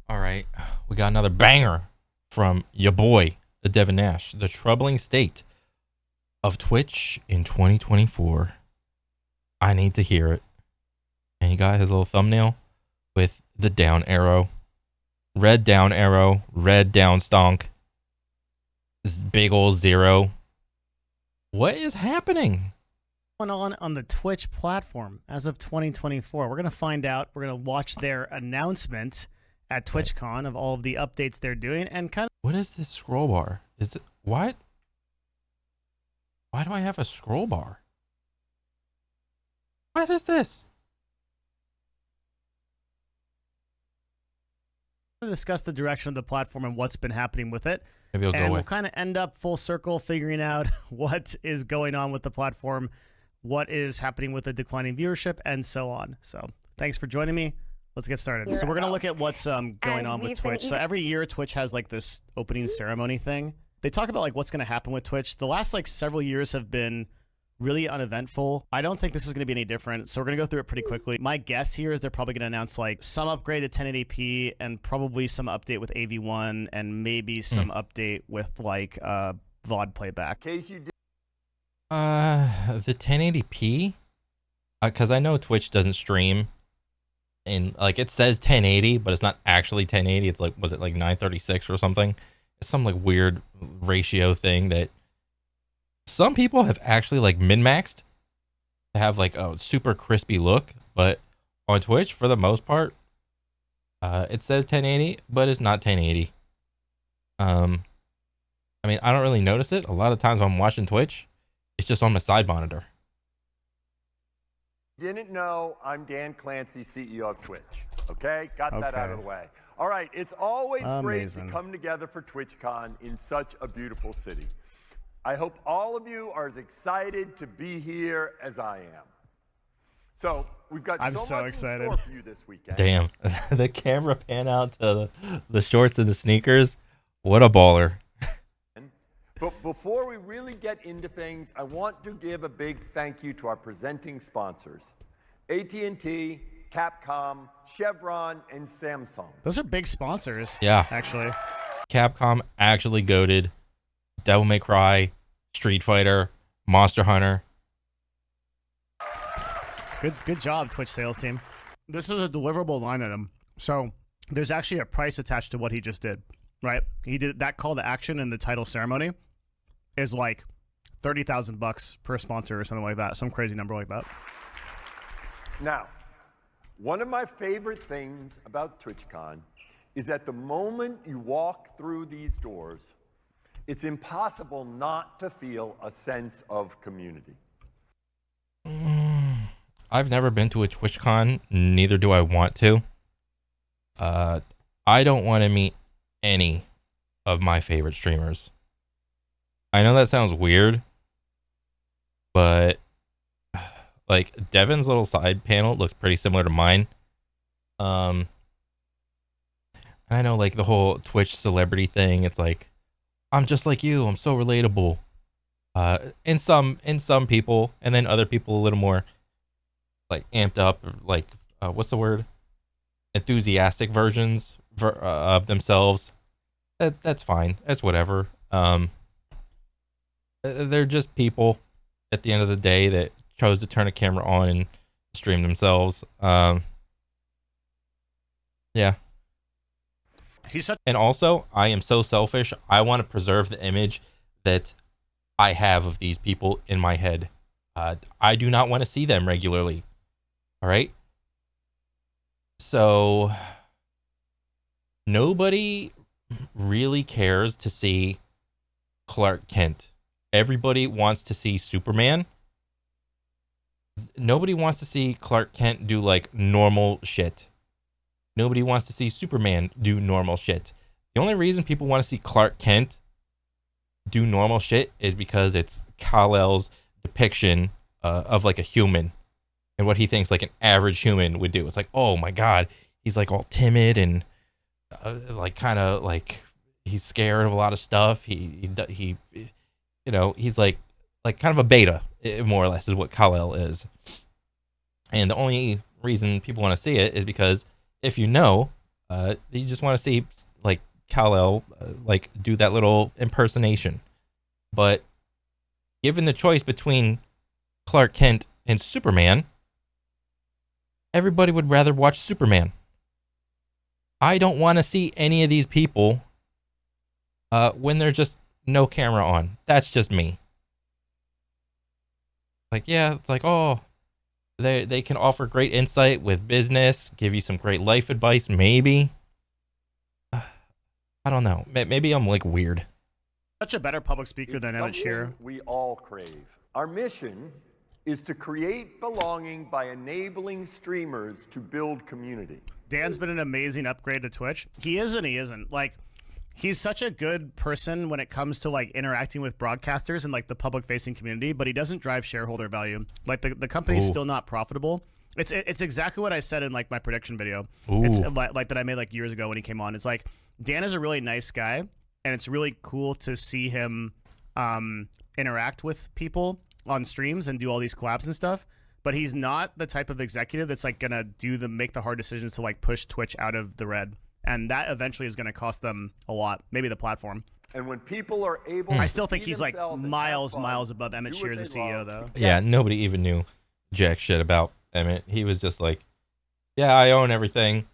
All right, we got another banger from your boy, the Devin Nash. The troubling state of Twitch in 2024. I need to hear it. And he got his little thumbnail with the down arrow, red down arrow, red down stonk, this big old zero. What is happening? Going on the Twitch platform as of 2024. We're going to find out. We're going to watch their announcement at TwitchCon of all of the updates they're doing and kind of. What is this scroll bar? Is it what? Why do I have a scroll bar? What is this? Discuss the direction of the platform and what's been happening with it. Maybe it'll go and away. we'll kind of end up full circle figuring out what is going on with the platform, what is happening with the declining viewership, and so on. So thanks for joining me. Let's get started. So we're going to look at what's going on with Twitch. So every year Twitch has like this opening ceremony thing. They talk about like what's going to happen with Twitch. The last like several years have been really uneventful. I don't think this is going to be any different. So we're going to go through it pretty quickly. My guess here is they're probably going to announce like some upgrade to 1080p and probably some update with AV1 and maybe some update with like VOD playback. The 1080p? Because I know Twitch doesn't stream in, like, it says 1080, but it's not actually 1080. It's like, was it like 936 or something? It's some like weird ratio thing that some people have actually like min-maxed to have like a super crispy look, but on Twitch, for the most part, it says 1080, but it's not 1080. I mean, I don't really notice it. A lot of times when I'm watching Twitch, it's just on my side monitor. Didn't know, I'm Dan Clancy, CEO of Twitch. Okay? Got that out of the way. All right, it's always great to come together for TwitchCon in such a beautiful city. I hope all of you are as excited to be here as I am. So we've got so much excited in store for you this weekend. Damn, the camera pan out to the shorts and the sneakers. What a baller. But before we really get into things, I want to give a big thank you to our presenting sponsors, AT&T, Capcom, Chevron, and Samsung. Those are big sponsors. Yeah. Actually. Capcom actually goated Devil May Cry, Street Fighter, Monster Hunter. Good job, Twitch sales team. This is a deliverable line item. So there's actually a price attached to what he just did, right? He did that call to action in the title ceremony is like $30,000 per sponsor or something like that. Some crazy number like that. Now, one of my favorite things about TwitchCon is that the moment you walk through these doors, it's impossible not to feel a sense of community. I've never been to a TwitchCon, neither do I want to. I don't want to meet any of my favorite streamers. I know that sounds weird, but like Devin's little side panel looks pretty similar to mine. I know like the whole Twitch celebrity thing, it's like, I'm just like you, I'm so relatable. In some people, and then other people a little more like amped up, like what's the word? Enthusiastic versions of themselves. That's fine. That's whatever. They're just people at the end of the day that chose to turn a camera on and stream themselves. Yeah. And also, I am so selfish. I want to preserve the image that I have of these people in my head. I do not want to see them regularly. All right. So nobody really cares to see Clark Kent. Everybody wants to see Superman. Nobody wants to see Clark Kent do like normal shit. Nobody wants to see Superman do normal shit. The only reason people want to see Clark Kent do normal shit is because it's Kal-El's depiction of like a human and what he thinks like an average human would do. It's like, oh my God, he's like all timid and like kind of like he's scared of a lot of stuff. He you know, he's like kind of a beta, more or less, is what Kal-El is. And the only reason people want to see it is because if you know, You just want to see like Kal-El like do that little impersonation. But given the choice between Clark Kent and Superman, everybody would rather watch Superman. I don't want to see any of these people when there's just no camera on. That's just me. Like, yeah, it's like, oh, they can offer great insight with business, give you some great life advice, maybe. I don't know. Maybe I'm like weird. Such a better public speaker than Emmett Shear. We all crave. Our mission is to create belonging by enabling streamers to build community. Dan's been an amazing upgrade to Twitch. He is and he isn't. Like, he's such a good person when it comes to like interacting with broadcasters and like the public-facing community, but he doesn't drive shareholder value. Like the company's still not profitable. It's exactly what I said in like my prediction video. It's like that I made like years ago when he came on. It's like Dan is a really nice guy, and it's really cool to see him interact with people on streams and do all these collabs and stuff. But he's not the type of executive that's like gonna make the hard decisions to like push Twitch out of the red. And that eventually is going to cost them a lot, maybe the platform. And when people are able, I still think he's like miles above Emmett Shear as a CEO, though. Yeah, nobody even knew jack shit about Emmett. He was just like, yeah, I own everything.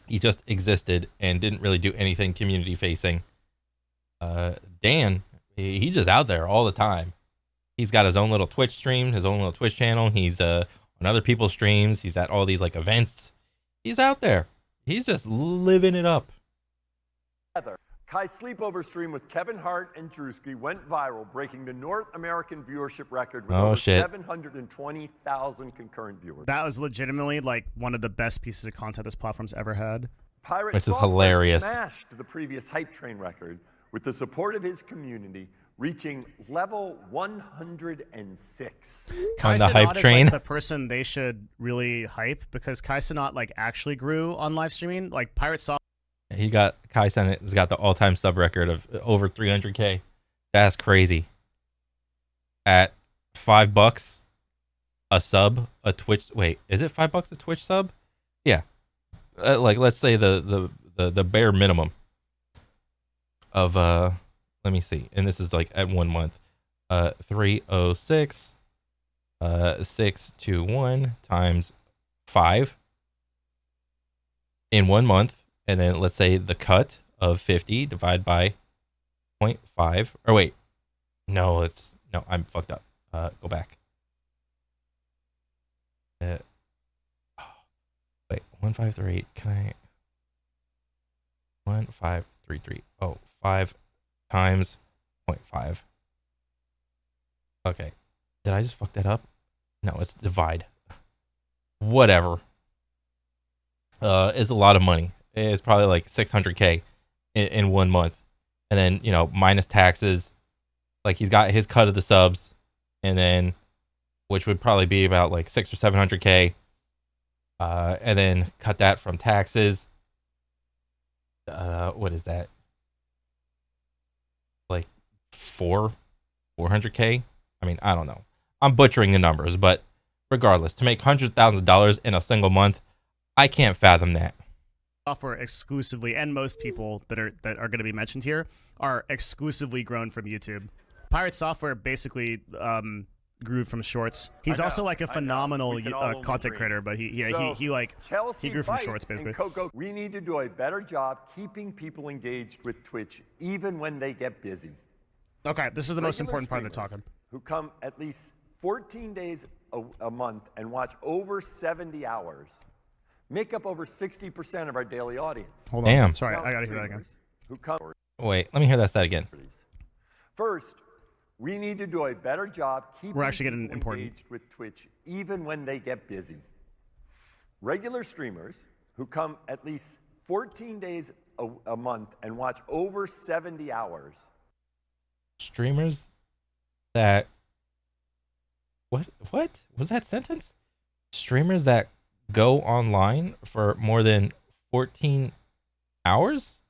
He just existed and didn't really do anything community facing. Dan, he's just out there all the time. He's got his own little Twitch stream, his own little Twitch channel. He's on other people's streams. He's at all these like events. He's out there. He's just living it up. Kai's sleepover stream with Kevin Hart and Drewski went viral, breaking the North American viewership record with over 720,000 concurrent viewers. That was legitimately like one of the best pieces of content this platform's ever had. Which is hilarious. Smashed the previous Hype Train record with the support of his community, reaching level 106. Kai on the Cenat Hype is Train. like the person they should really hype, because Kai Cenat like actually grew on live streaming. Like Pirate Soft. Kai Cenat has got the all-time sub record of over 300K. That's crazy. At $5 a sub, a Twitch. Wait, is it $5 a Twitch sub? Yeah. Like let's say the bare minimum of let me see, and this is like at 1 month. 306 621 times 5 in 1 month, and then let's say the cut of 50 divided by 0.5, or wait, no, I'm fucked up. Go back. Wait, 153. Can I? 1533. Oh, 5 times 0.5. Okay. Did I just fuck that up? No, it's divide. Whatever. Is a lot of money. It's probably like 600K in 1 month. And then, minus taxes. Like he's got his cut of the subs, and then, which would probably be about like 600 or 700K. And then cut that from taxes. What is that? Like 400K? I mean, I don't know. I'm butchering the numbers, but regardless, to make $100,000 in a single month, I can't fathom that. Software exclusively, and most people that are going to be mentioned here are exclusively grown from YouTube. Pirate Software basically grew from shorts. He's also like a phenomenal content creator, but he grew from shorts basically. Coco, we need to do a better job keeping people engaged with Twitch even when they get busy. Okay, this is the most important part of the talking. Who come at least 14 days a month and watch over 70 hours make up over 60% of our daily audience. Hold on. Damn. Sorry, I gotta hear that again. Wait, let me hear that stat again. First, we need to do a better job keeping people engaged with Twitch even when they get busy. Regular streamers who come at least 14 days a month and watch over 70 hours. Streamers that... What was that sentence? Streamers that go online for more than 14 hours?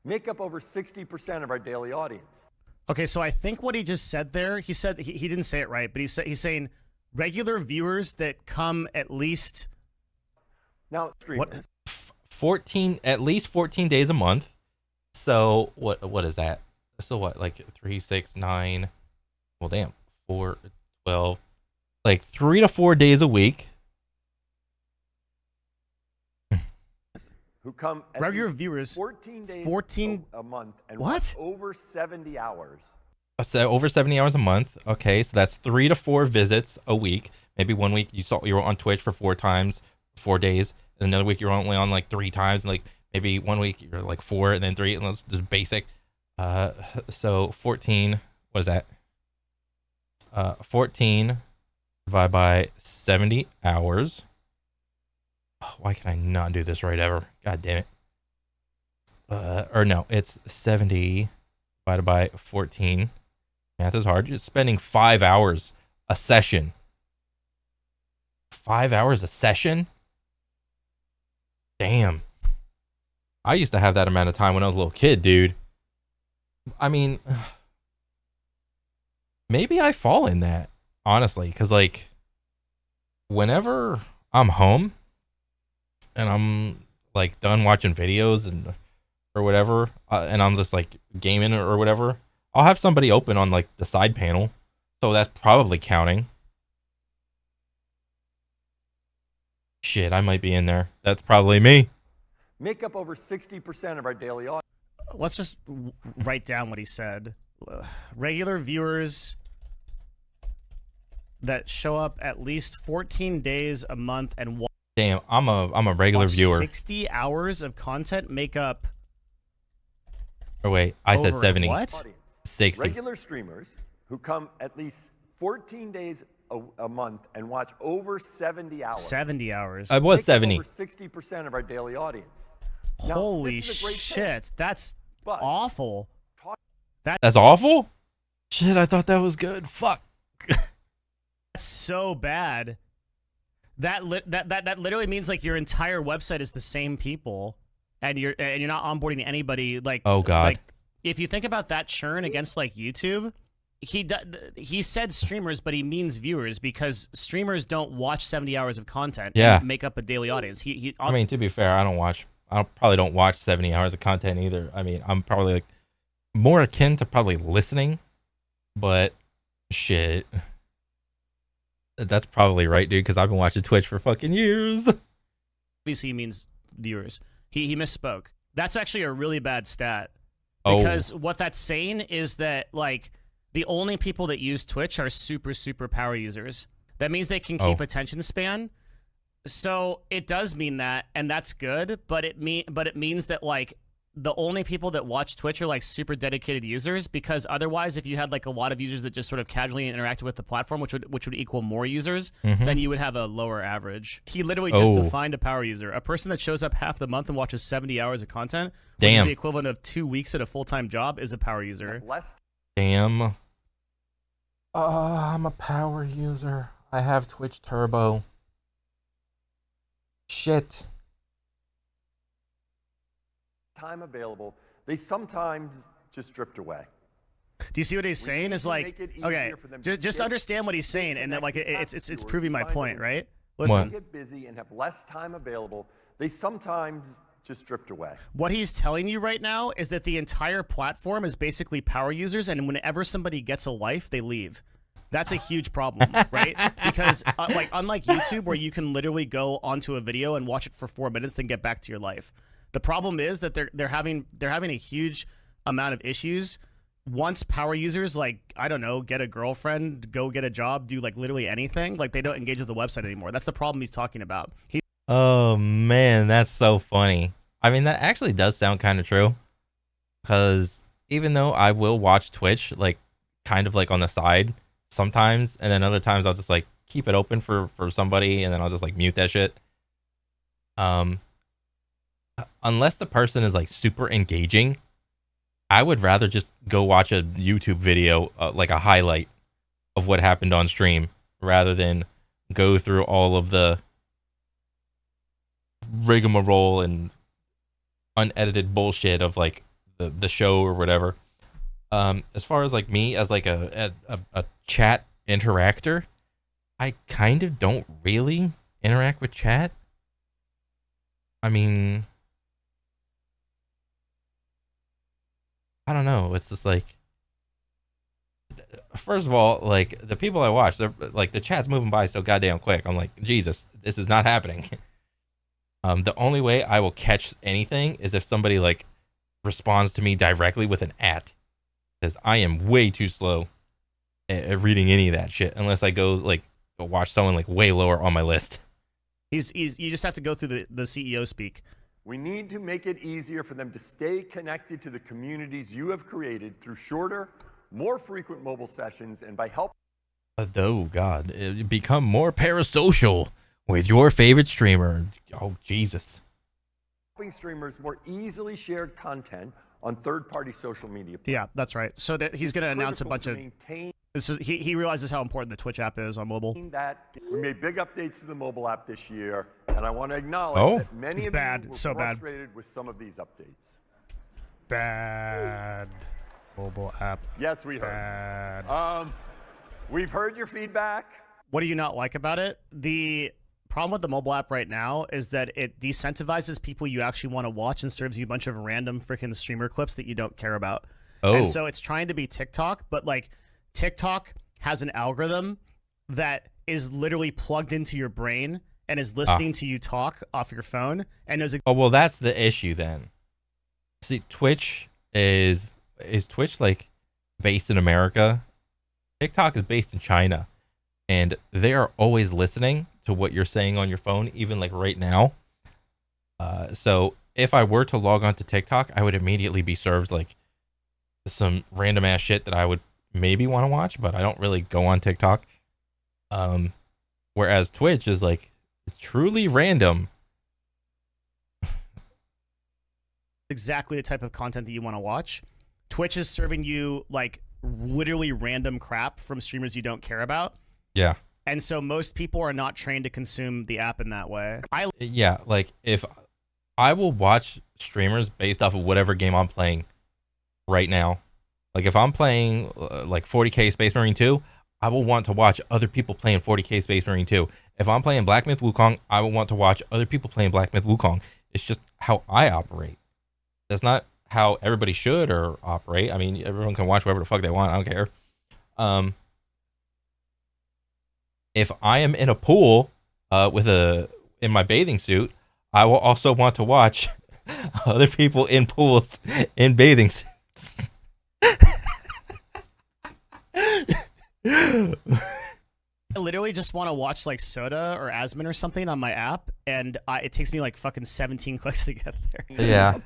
Make up over 60% of our daily audience. Okay, so I think what he just said there, he said he didn't say it right, but he's saying regular viewers that come at least. Now, streamers. at least 14 days a month. So what is that? So what, like 3, 6, 9, well damn, 4, 12, like 3 to 4 days a week. Who come at regular least viewers 14 days 14 a month and what? watch over 70 hours. So over 70 hours a month. Okay, so that's 3 to 4 visits a week. Maybe one week you were on Twitch for 4 times, 4 days, and another week you're only on like 3 times, and like maybe one week you're like 4 and then 3, and that's just basic. So 14, what is that? 14 divided by 70 hours. Oh, why can I not do this right ever? God damn it. Or no, it's 70 divided by 14. Math is hard. You're spending 5 hours a session. 5 hours a session? Damn. I used to have that amount of time when I was a little kid, dude. I mean, maybe I fall in that, honestly, because like whenever I'm home and I'm like done watching videos and or whatever, and I'm just like gaming or whatever, I'll have somebody open on like the side panel, so that's probably counting. Shit, I might be in there. That's probably me. Make up over 60% of our daily audience. Let's just write down what he said. Regular viewers that show up at least 14 days a month and damn, I'm a regular viewer. 60 hours of content make up. Oh wait, I said 70. What? 60. Regular streamers who come at least 14 days a month and watch over 70 hours. 70 hours. I was 70. Over 60% of our daily audience. Now, holy shit, that's awful. That's awful? Shit, I thought that was good. Fuck. That's so bad. That literally means like your entire website is the same people, and you're not onboarding anybody. Like, oh god. Like, if you think about that churn against like YouTube, he said streamers, but he means viewers, because streamers don't watch 70 hours of content and make up a daily audience. I mean, to be fair, I probably don't watch 70 hours of content either. I mean, I'm probably like more akin to probably listening, but shit. That's probably right, dude, because I've been watching Twitch for fucking years. Obviously, he means viewers. He misspoke. That's actually a really bad stat, because what that's saying is that like the only people that use Twitch are super power users. That means they can keep attention span. So it does mean that, and that's good, but it means that like the only people that watch Twitch are like super dedicated users, because otherwise if you had like a lot of users that just sort of casually interacted with the platform, which would equal more users, then you would have a lower average. He literally just defined a power user. A person that shows up half the month and watches 70 hours of content, which is the equivalent of 2 weeks at a full-time job, is a power user. Damn. I'm a power user. I have Twitch Turbo. Shit. Time available, they sometimes just drift away. Do you see what he's saying? Is like, okay, just understand what he's saying, and then like it's proving my point, right? Listen, get busy and have less time available. They sometimes just drift away. What he's telling you right now is that the entire platform is basically power users, and whenever somebody gets a life, they leave. That's a huge problem, right? Because like unlike YouTube, where you can literally go onto a video and watch it for 4 minutes, then get back to your life. The problem is that they're having a huge amount of issues once power users, like, I don't know, get a girlfriend, go get a job, do like literally anything, like they don't engage with the website anymore. That's the problem he's talking about. Oh man, that's so funny. I mean, that actually does sound kind of true, because even though I will watch Twitch like kind of like on the side sometimes, and then other times I'll just like keep it open for somebody, and then I'll just like mute that shit. Unless the person is like super engaging, I would rather just go watch a YouTube video, like a highlight of what happened on stream, rather than go through all of the rigmarole and unedited bullshit of like the show or whatever. As far as like me as like a chat interactor, I kind of don't really interact with chat. I mean, know. It's just like, first of all, like the people I watch, they're like the chat's moving by so goddamn quick. I'm like, Jesus, this is not happening. The only way I will catch anything is if somebody like responds to me directly with an @ because I am way too slow at reading any of that shit unless I go watch someone like way lower on my list. You just have to go through the CEO speak. We need to make it easier for them to stay connected to the communities you have created through shorter, more frequent mobile sessions and by helping. Oh God, become more parasocial with your favorite streamer. Oh Jesus. Helping streamers more easily shared content on third-party social media platforms. Yeah, that's right. So that he's going to announce a bunch of. He realizes how important the Twitch app is on mobile. That we made big updates to the mobile app this year, and I want to acknowledge that many of you were frustrated with some of these updates. Bad mobile app. Yes, we heard. We've heard your feedback. What do you not like about it? The problem with the mobile app right now is that it decentivizes people you actually want to watch and serves you a bunch of random freaking streamer clips that you don't care about. Oh. And so it's trying to be TikTok, but like TikTok has an algorithm that is literally plugged into your brain and is listening to you talk off your phone. And there's a oh well, that's the issue then. See, Twitch is Twitch like based in America? TikTok is based in China, and they are always listening to what you're saying on your phone, even like right now. So if I were to log on to TikTok, I would immediately be served like some random ass shit that I would maybe want to watch, but I don't really go on TikTok. Whereas Twitch is like truly random. exactly the type of content that you want to watch. Twitch is serving you like literally random crap from streamers you don't care about. Yeah. And so most people are not trained to consume the app in that way. Yeah, like if I will watch streamers based off of whatever game I'm playing right now. Like if I'm playing like 40K Space Marine 2, I will want to watch other people playing 40K Space Marine 2. If I'm playing Black Myth Wukong, I will want to watch other people playing Black Myth Wukong. It's just how I operate. That's not how everybody should or operate. I mean, everyone can watch whatever the fuck they want. I don't care. If I am in a pool in my bathing suit, I will also want to watch other people in pools in bathing suits. I literally just want to watch like Soda or Asmon or something on my app, and it takes me like fucking 17 clicks to get there. Yeah,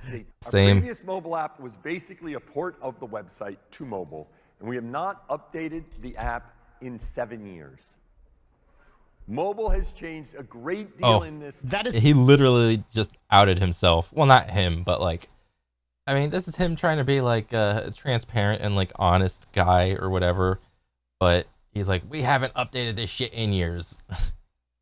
same. Our previous mobile app was basically a port of the website to mobile, and we have not updated the app in 7 years. Mobile has changed a great deal in this. He literally just outed himself. Well, not him, but like, I mean, this is him trying to be like a transparent and like honest guy or whatever. But he's like, we haven't updated this shit in years.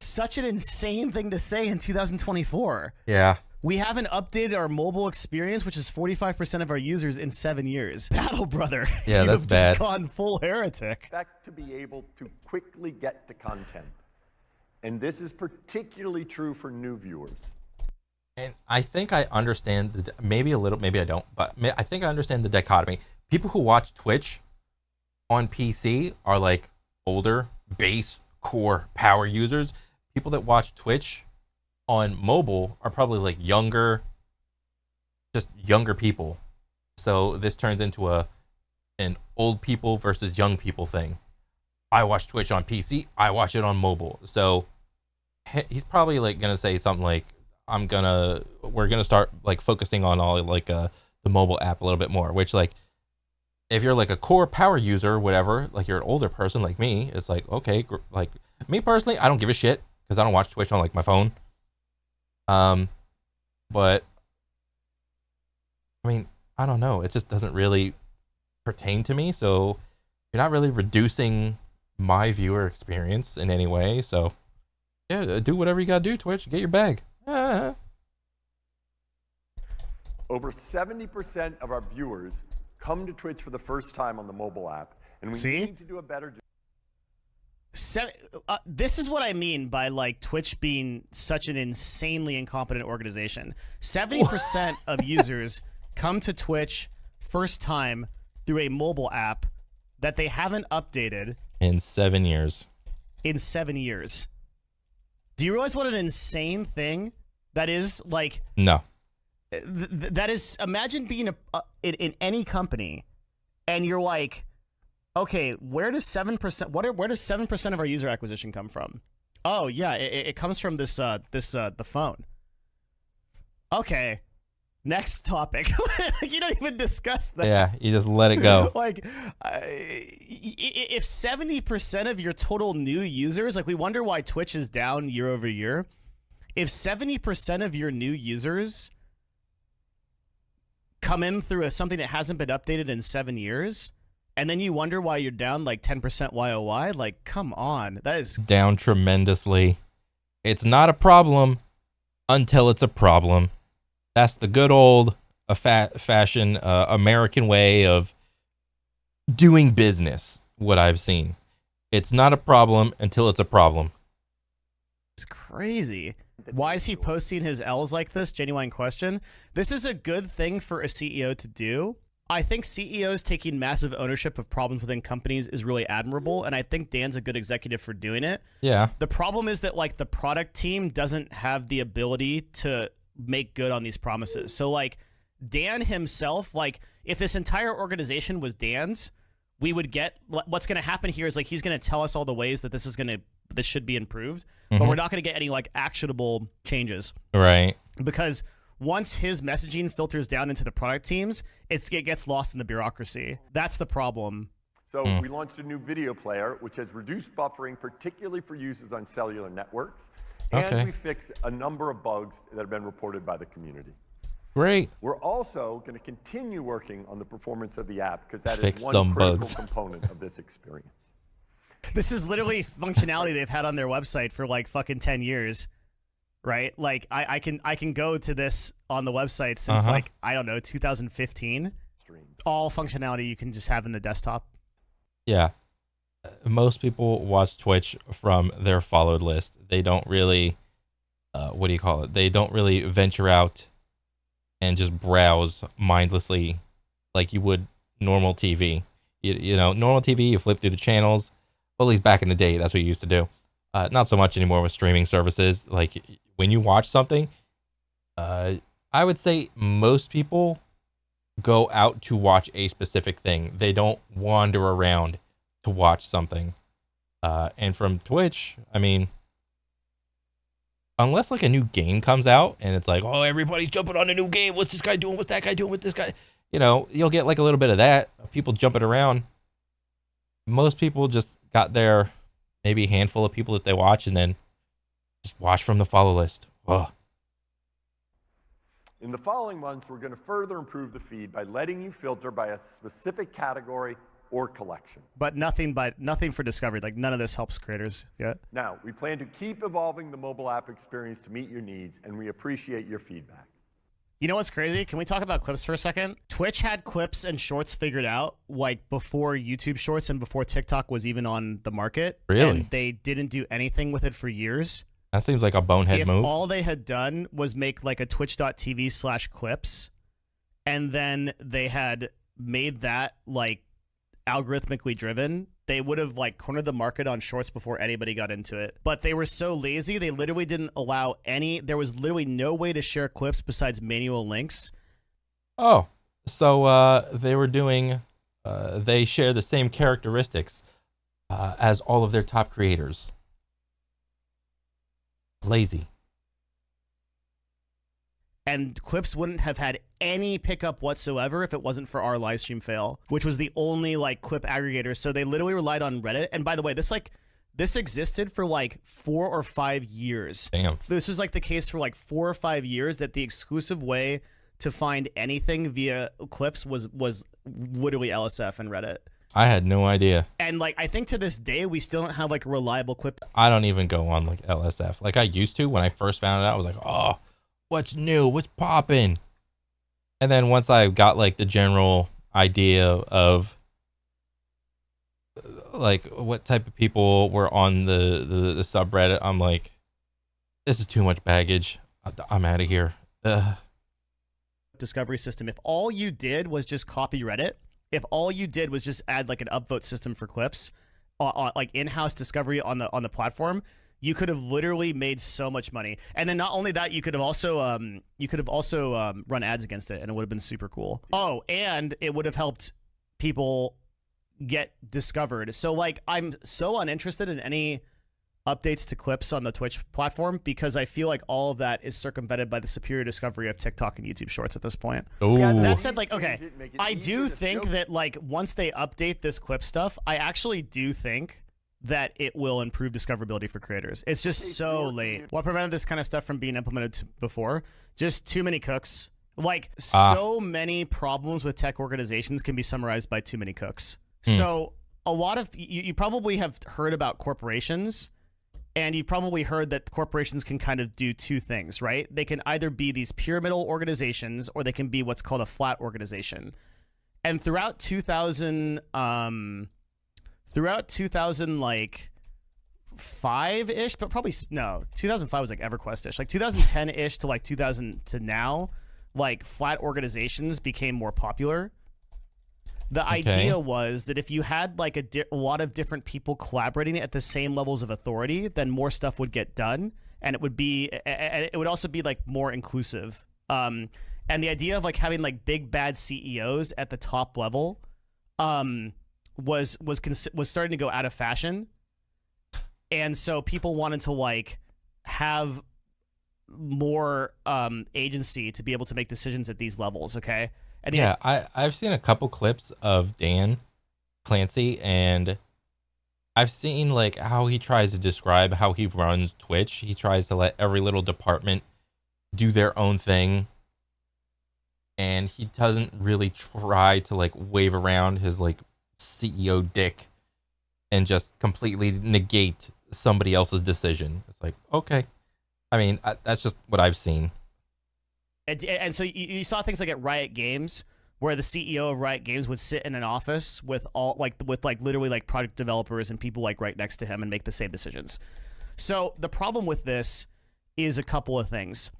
Such an insane thing to say in 2024. Yeah. We haven't updated our mobile experience, which is 45% of our users, in 7 years. Battle brother. Yeah, that's bad. You've just gone full heretic. Expect to be able to quickly get to content. And this is particularly true for new viewers. And I think I understand, maybe a little, maybe I don't, but I think I understand the dichotomy. People who watch Twitch on PC are like older, base, core, power users. People that watch Twitch on mobile are probably like younger, just younger people. So this turns into an old people versus young people thing. I watch Twitch on PC, I watch it on mobile. So he's probably like gonna say something like, we're gonna start like focusing on all like the mobile app a little bit more, which like if you're like a core power user or whatever, like you're an older person like me, it's like, okay, like me personally, I don't give a shit because I don't watch Twitch on like my phone. But I mean, I don't know, it just doesn't really pertain to me. So you're not really reducing my viewer experience in any way. So yeah, do whatever you gotta do, Twitch, get your bag. Over 70% of our viewers come to Twitch for the first time on the mobile app, and we need to do a better job. This is what I mean by like Twitch being such an insanely incompetent organization. 70% of users come to Twitch first time through a mobile app that they haven't updated in 7 years. In 7 years. Do you realize what an insane thing that is? Like, no. That is, imagine being in any company and you're like, okay, where does 7%, where does 7% of our user acquisition come from? Oh yeah, it comes from the phone. Okay. Next topic. You don't even discuss that. Yeah, you just let it go. Like, if 70% of your total new users, like, we wonder why Twitch is down year over year. If 70% of your new users come in through something that hasn't been updated in 7 years, and then you wonder why you're down like 10% YOY, like, come on. That is down tremendously. It's not a problem until it's a problem. That's the good old fashion American way of doing business, what I've seen. It's not a problem until it's a problem. It's crazy. Why is he posting his L's like this? Genuine question. This is a good thing for a CEO to do. I think CEOs taking massive ownership of problems within companies is really admirable, and I think Dan's a good executive for doing it. Yeah. The problem is that, like, the product team doesn't have the ability to make good on these promises. So, like, Dan himself, like, if this entire organization was Dan's, we would get, what's going to happen here is, like, he's going to tell us all the ways that this should be improved, but we're not going to get any, like, actionable changes. Right. Because once his messaging filters down into the product teams, it gets lost in the bureaucracy. That's the problem. So we launched a new video player, which has reduced buffering, particularly for users on cellular networks. And we fixed a number of bugs that have been reported by the community. Great. We're also going to continue working on the performance of the app, because that is one critical component of this experience. This is literally functionality they've had on their website for like fucking 10 years, right? Like, I can go to this on the website since like, I don't know, 2015. All functionality you can just have in the desktop. Yeah. Most people watch Twitch from their followed list. They don't really, what do you call it? They don't really venture out and just browse mindlessly like you would normal TV. You know, normal TV, you flip through the channels. Well, at least back in the day, that's what you used to do. Not so much anymore with streaming services. Like, when you watch something, I would say most people go out to watch a specific thing. They don't wander around to watch something. And from Twitch, I mean, unless like a new game comes out and it's like, oh, everybody's jumping on a new game. What's this guy doing? What's that guy doing with this guy? You know, you'll get like a little bit of that. People jumping around. Most people just got their maybe handful of people that they watch and then just watch from the follow list. Ugh. In the following months, we're going to further improve the feed by letting you filter by a specific category or collection. But nothing for discovery. Like, none of this helps creators yet. Now, we plan to keep evolving the mobile app experience to meet your needs, and we appreciate your feedback. You know what's crazy? Can we talk about clips for a second? Twitch had clips and shorts figured out like before YouTube Shorts and before TikTok was even on the market. Really? And they didn't do anything with it for years. That seems like a bonehead move. If all they had done was make like a twitch.tv/clips, and then they had made that like algorithmically driven, they would have like cornered the market on shorts before anybody got into it. But they were so lazy, they literally didn't allow there was literally no way to share clips besides manual links. Oh, so they were doing, they share the same characteristics as all of their top creators. Lazy. And clips wouldn't have had any pickup whatsoever if it wasn't for our live stream fail, which was the only like clip aggregator. So they literally relied on Reddit. And by the way, this existed for like 4 or 5 years. Damn. This was like the case for like 4 or 5 years, that the exclusive way to find anything via clips was literally LSF and Reddit. I had no idea. And like, I think to this day, we still don't have like a reliable clip. I don't even go on like LSF. Like I used to when I first found it out. I was like, oh, what's new? What's popping? And then once I got like the general idea of like what type of people were on the subreddit, I'm like, this is too much baggage. I'm out of here. discovery system, if all you did was just copy Reddit, if all you did was just add like an upvote system for clips, like in-house discovery on the platform, you could have literally made so much money. And then not only that, you could have also run ads against it, and it would have been super cool. Oh, and it would have helped people get discovered. So like, I'm so uninterested in any updates to clips on the Twitch platform because I feel like all of that is circumvented by the superior discovery of TikTok and YouTube Shorts at this point. Ooh. Yeah, that said, like, okay, I do think that like once they update this clip stuff, I actually do think that it will improve discoverability for creators. It's just so late. What prevented this kind of stuff from being implemented before? Just too many cooks. Like, so many problems with tech organizations can be summarized by too many cooks. So a lot of you probably have heard about corporations, and you've probably heard that corporations can kind of do two things, right? They can either be these pyramidal organizations, or they can be what's called a flat organization. And throughout 2000 like 5-ish, but probably no, 2005 was like EverQuest-ish, like 2010-ish to like 2000 to now, like flat organizations became more popular. The idea was that if you had like a lot of different people collaborating at the same levels of authority, then more stuff would get done, and it would also be like more inclusive. And the idea of like having like big bad CEOs at the top level was starting to go out of fashion, and so people wanted to like have more agency to be able to make decisions at these levels. Okay. And yeah, I've seen a couple clips of Dan Clancy, and I've seen like how he tries to describe how he runs Twitch. He tries to let every little department do their own thing, and he doesn't really try to like wave around his like CEO dick and just completely negate somebody else's decision. It's like, okay. I mean, that's just what I've seen. And so you saw things like at Riot Games, where the CEO of Riot Games would sit in an office with literally like product developers and people like right next to him and make the same decisions. So the problem with this is a couple of things.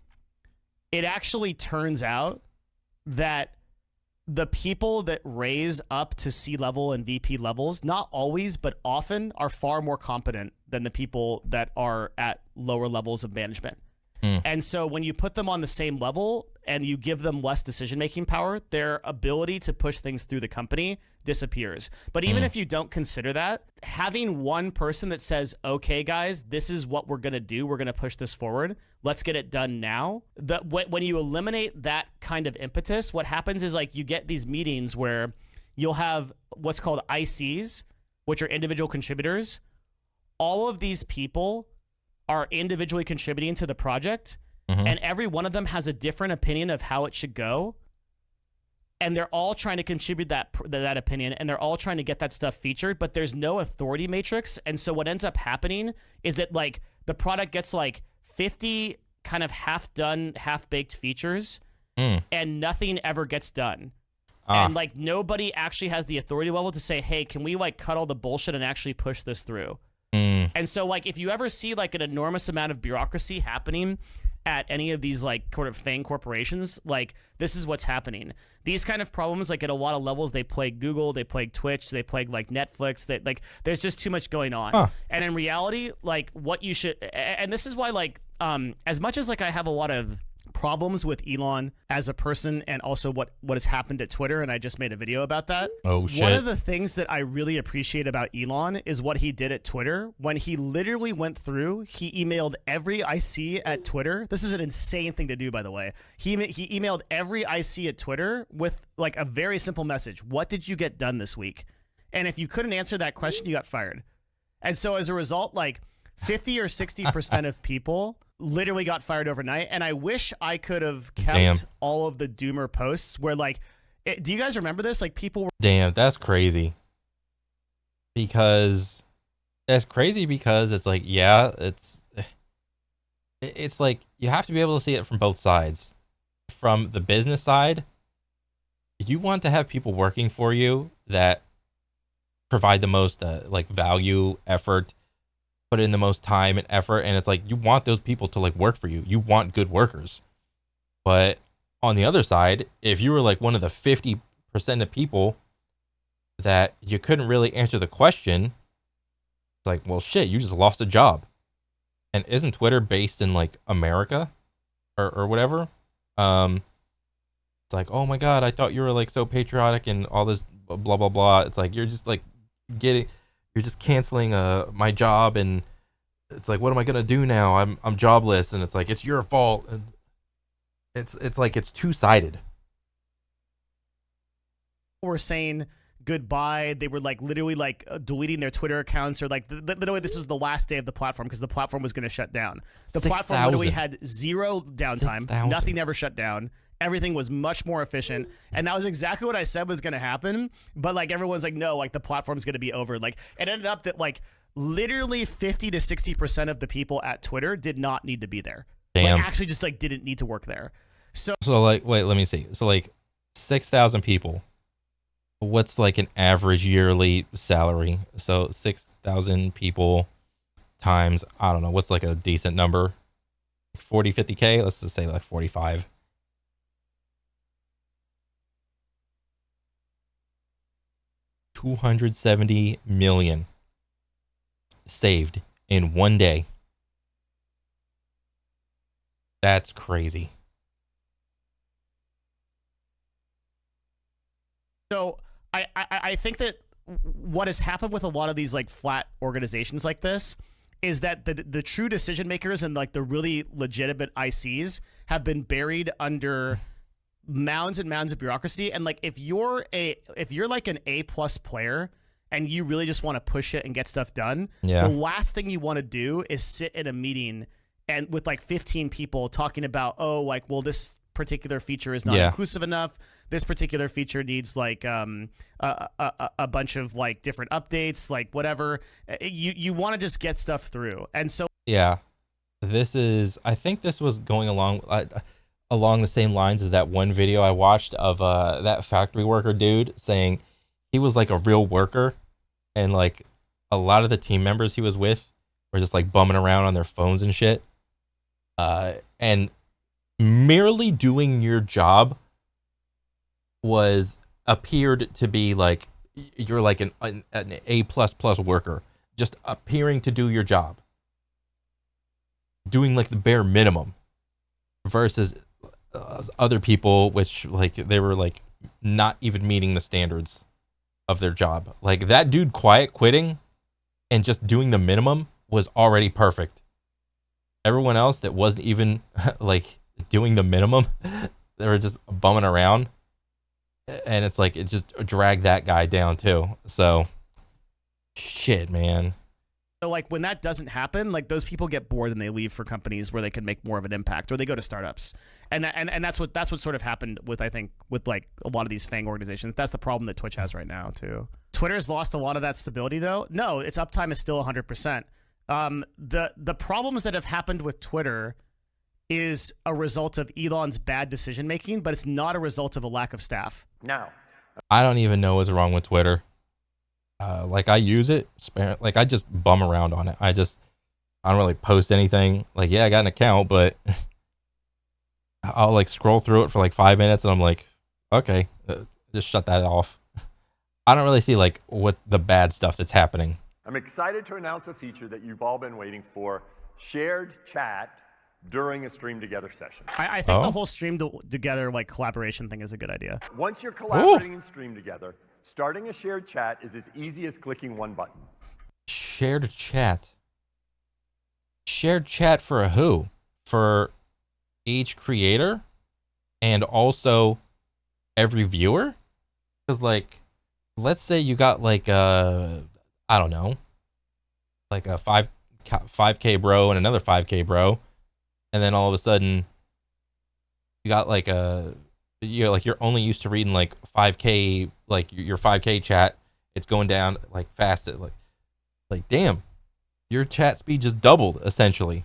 It actually turns out that the people that raise up to C-level and VP levels, not always, but often, are far more competent than the people that are at lower levels of management. And so when you put them on the same level and you give them less decision-making power, their ability to push things through the company disappears. But even if you don't consider that, having one person that says, okay, guys, this is what we're going to do. We're going to push this forward. Let's get it done now. When you eliminate that kind of impetus, what happens is like you get these meetings where you'll have what's called ICs, which are individual contributors. All of these people are individually contributing to the project, and every one of them has a different opinion of how it should go, and they're all trying to contribute that opinion, and they're all trying to get that stuff featured, but there's no authority matrix. And so what ends up happening is that like the product gets like 50 kind of half-done, half-baked features, and nothing ever gets done. And like nobody actually has the authority level to say, hey, can we like cut all the bullshit and actually push this through? And so like if you ever see like an enormous amount of bureaucracy happening at any of these like sort of FANG corporations, like this is what's happening. These kind of problems, like at a lot of levels, they plague Google, they plague Twitch, they plague like Netflix. That like there's just too much going on. And in reality, like what you should, and this is why like as much as like I have a lot of problems with Elon as a person, and also what has happened at Twitter, and I just made a video about that. Oh shit. One of the things that I really appreciate about Elon is what he did at Twitter when he literally went through, he emailed every IC at Twitter. This is an insane thing to do, by the way. He emailed every IC at Twitter with like a very simple message. What did you get done this week? And if you couldn't answer that question, you got fired. And so as a result, like 50 or 60% of people literally got fired overnight. And I wish I could have kept all of the doomer posts where like, do you guys remember this? Like people were— Damn, that's crazy. Because it's like, yeah, it's like you have to be able to see it from both sides. From the business side, you want to have people working for you that provide the most like value, effort, put in the most time and effort, and it's like you want those people to like work for you. You want good workers. But on the other side, if you were like one of the 50% of people that you couldn't really answer the question, it's like, well, shit, you just lost a job. And isn't Twitter based in like America or whatever? It's like, oh my God, I thought you were like so patriotic and all this blah, blah, blah. It's like, you're just like you're just canceling my job. And it's like, what am I going to do now? I'm jobless. And it's like, it's your fault. And it's like, it's two-sided. Were saying goodbye. They were like literally like deleting their Twitter accounts, or like literally this was the last day of the platform because the platform was going to shut down. The 6, platform literally had zero downtime. 6,000. Nothing ever shut down. Everything was much more efficient, and that was exactly what I said was going to happen. But like everyone's like, no, like the platform's going to be over. Like it ended up that like literally 50 to 60% of the people at Twitter did not need to be there. Damn. Like actually just like didn't need to work there. So like, wait, let me see. So like 6,000 people. What's like an average yearly salary? So 6,000 people times, I don't know, what's like a decent number? 40, 50K? Let's just say like 45. $270 million saved in one day. That's crazy. So I think that what has happened with a lot of these like flat organizations like this is that the true decision makers and like the really legitimate ICs have been buried under mounds and mounds of bureaucracy. And like if you're like an A+ player and you really just want to push it and get stuff done, yeah, the last thing you want to do is sit in a meeting and with like 15 people talking about, oh, like, well, this particular feature is not inclusive enough. This particular feature needs like a bunch of like different updates, like whatever. You want to just get stuff through. And so yeah, I think this was going along the same lines as that one video I watched of that factory worker dude saying he was like a real worker, and like a lot of the team members he was with were just like bumming around on their phones and shit. And merely doing your job appeared to be like you're like an A++ worker, just appearing to do your job, doing like the bare minimum, versus other people which like they were like not even meeting the standards of their job. Like that dude quiet quitting and just doing the minimum was already perfect. Everyone else that wasn't even like doing the minimum, they were just bumming around, and it's like it just dragged that guy down too. So shit, man. So like when that doesn't happen, like those people get bored and they leave for companies where they can make more of an impact, or they go to startups. And that's what sort of happened with, I think, with like a lot of these FANG organizations. That's the problem that Twitch has right now too. Twitter's lost a lot of that stability though. No, its uptime is still 100%. The problems that have happened with Twitter is a result of Elon's bad decision making, but it's not a result of a lack of staff. Now, I don't even know what's wrong with Twitter. Like I use it, like I just bum around on it. I don't really post anything. Like, yeah, I got an account, but I'll like scroll through it for like 5 minutes and I'm like, okay, just shut that off. I don't really see like what the bad stuff that's happening. I'm excited to announce a feature that you've all been waiting for: shared chat during a stream together session. I think the whole stream together like collaboration thing is a good idea. Once you're collaborating and stream together, starting a shared chat is as easy as clicking one button. Shared chat. Shared chat for who? For each creator and also every viewer? Because like, let's say you got like I don't know, like a 5K bro and another 5K bro, and then all of a sudden you got like you're only used to reading like 5K, like your 5K chat, it's going down like fast at like damn, your chat speed just doubled essentially.